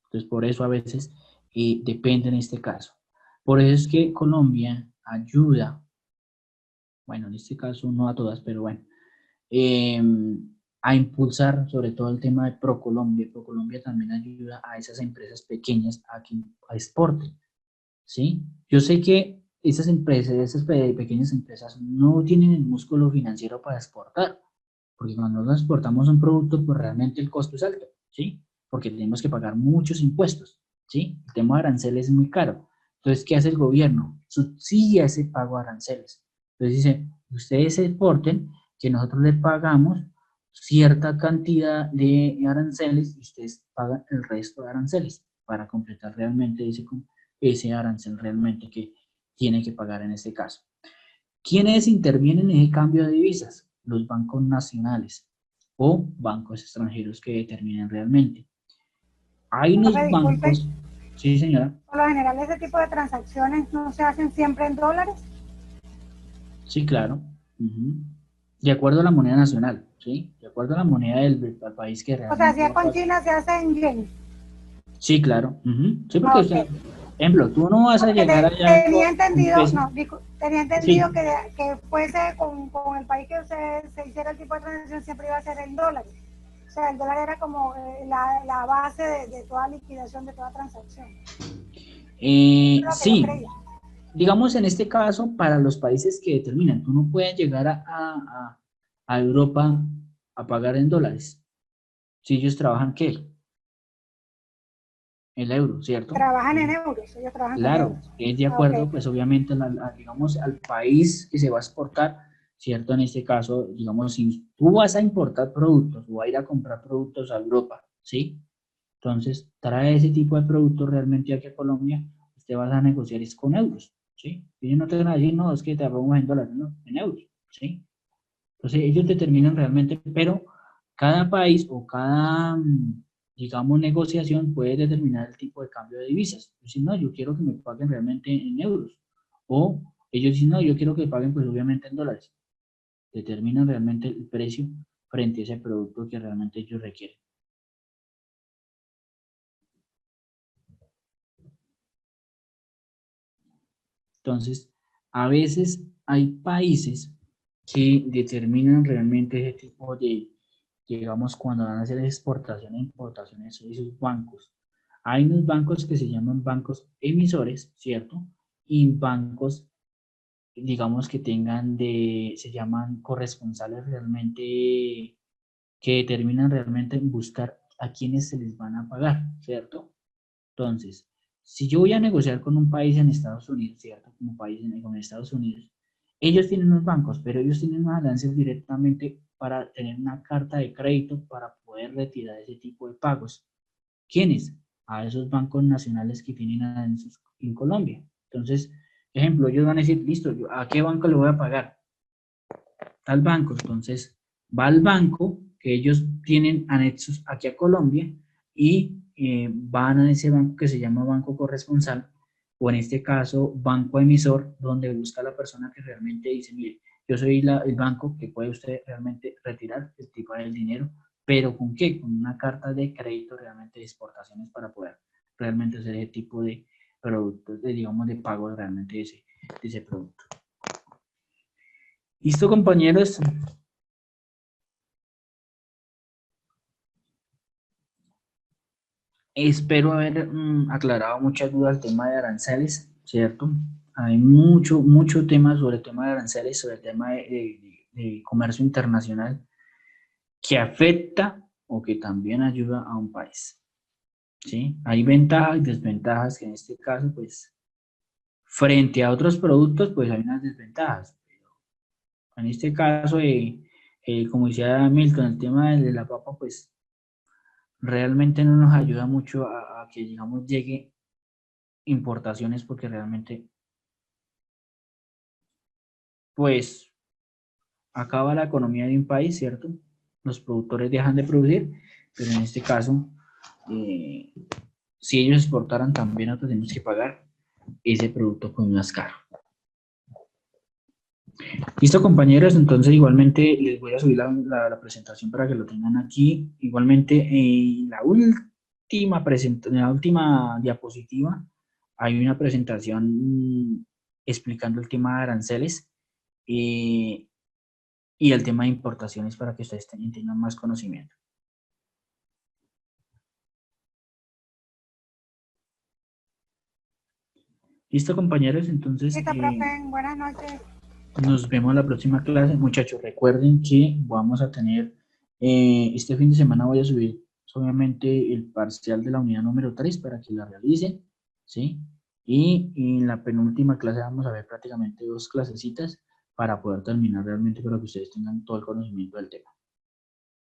Entonces, por eso a veces depende en este caso. Por eso es que Colombia ayuda, bueno, en este caso no a todas, pero bueno, a impulsar sobre todo el tema de ProColombia. ProColombia también ayuda a esas empresas pequeñas a que exporten, ¿sí? Yo sé que esas empresas, esas pequeñas empresas no tienen el músculo financiero para exportar, porque cuando nosotros exportamos un producto, pues realmente el costo es alto, ¿sí? Porque tenemos que pagar muchos impuestos, ¿sí? El tema de aranceles es muy caro. Entonces, ¿qué hace el gobierno? Subsidia ese pago de aranceles. Entonces dice, ustedes exporten, que nosotros les pagamos cierta cantidad de aranceles y ustedes pagan el resto de aranceles para completar realmente ese arancel realmente que tiene que pagar en este caso. ¿Quiénes intervienen en el cambio de divisas? Los bancos nacionales o bancos extranjeros que determinen realmente. Hay unos Profe, disculpe, bancos, sí señora, por lo general ese tipo de transacciones no se hacen siempre en dólares. sí claro, de acuerdo a la moneda nacional, ¿sí? De acuerdo a la moneda del país que O sea, si realmente es va a con pasar. China se hace en yen. Sí, claro, sí, porque Ok. usted, ejemplo, tú no vas a Porque llegar allá tenía con entendido, pesos, no, tenía entendido sí, que fuese con el país que se hiciera el tipo de transacción siempre iba a ser en dólares. O sea, el dólar era como la base de toda liquidación, de toda transacción. Eso es lo que yo sí. creía. Digamos, en este caso, para los países que determinan, tú no puedes llegar a Europa a pagar en dólares. Si ellos trabajan, ¿qué? El euro, ¿cierto? Trabajan en Entonces, euros, ellos trabajan con claro, euros. es de Ah, ok. acuerdo, pues obviamente, digamos, al país que se va a exportar, ¿cierto? En este caso, digamos, si tú vas a importar productos o a ir a comprar productos a Europa, ¿sí? Entonces, trae ese tipo de productos realmente aquí a Colombia, usted va a negociar es con euros, ¿sí? Ellos no te van a decir, no, es que te pagamos en dólares, no, en euros, ¿sí? Entonces, ellos determinan realmente, pero cada país o cada, digamos, negociación puede determinar el tipo de cambio de divisas. Dicen, no, yo quiero que me paguen realmente en euros. O ellos dicen, no, yo quiero que paguen, pues obviamente en dólares. Determinan realmente el precio frente a ese producto que realmente ellos requieren. Entonces, a veces hay países que determinan realmente ese tipo de, digamos, cuando van a hacer exportación e importaciones, esos bancos. Hay unos bancos que se llaman bancos emisores, ¿cierto? Y bancos, digamos, que tengan se llaman corresponsales realmente, que determinan realmente buscar a quienes se les van a pagar, ¿cierto? Entonces, si yo voy a negociar con un país en Estados Unidos, ¿cierto? Como país con Estados Unidos, ellos tienen unos bancos, pero ellos tienen unas alianzas directamente para tener una carta de crédito para poder retirar ese tipo de pagos. ¿Quiénes? A esos bancos nacionales que tienen alianzas en Colombia. Entonces, ejemplo, ellos van a decir, listo, ¿a qué banco le voy a pagar? Tal banco. Entonces, va al banco que ellos tienen anexos aquí a Colombia y van a ese banco que se llama banco corresponsal o en este caso banco emisor, donde busca la persona que realmente dice, mire, yo soy el banco que puede usted realmente retirar el tipo del dinero, pero ¿con qué? Con una carta de crédito realmente de exportaciones para poder realmente hacer ese tipo de productos, digamos, de pago realmente de ese producto. ¿Listo, compañeros? Espero haber aclarado muchas dudas del tema de aranceles, ¿cierto? Hay mucho tema sobre el tema de aranceles, sobre el tema de comercio internacional que afecta o que también ayuda a un país, ¿sí? Hay ventajas y desventajas que en este caso, pues, frente a otros productos, pues hay unas desventajas. Pero en este caso, como decía Milton, el tema de la papa, pues, realmente no nos ayuda mucho a que, digamos, llegue importaciones porque realmente, pues, acaba la economía de un país, ¿cierto? Los productores dejan de producir, pero en este caso, si ellos exportaran también nosotros tenemos que pagar ese producto con más caro. Listo, compañeros, entonces igualmente les voy a subir la presentación para que lo tengan aquí. Igualmente, en la última diapositiva hay una presentación explicando el tema de aranceles y el tema de importaciones para que ustedes tengan más conocimiento. Listo, compañeros, entonces Listo, profe, buenas noches. nos vemos en la próxima clase. Muchachos, recuerden que vamos a tener, este fin de semana voy a subir obviamente el parcial de la unidad número 3 para que la realicen, ¿sí? Y en la penúltima clase vamos a ver prácticamente 2 clasecitas para poder terminar realmente, para que ustedes tengan todo el conocimiento del tema.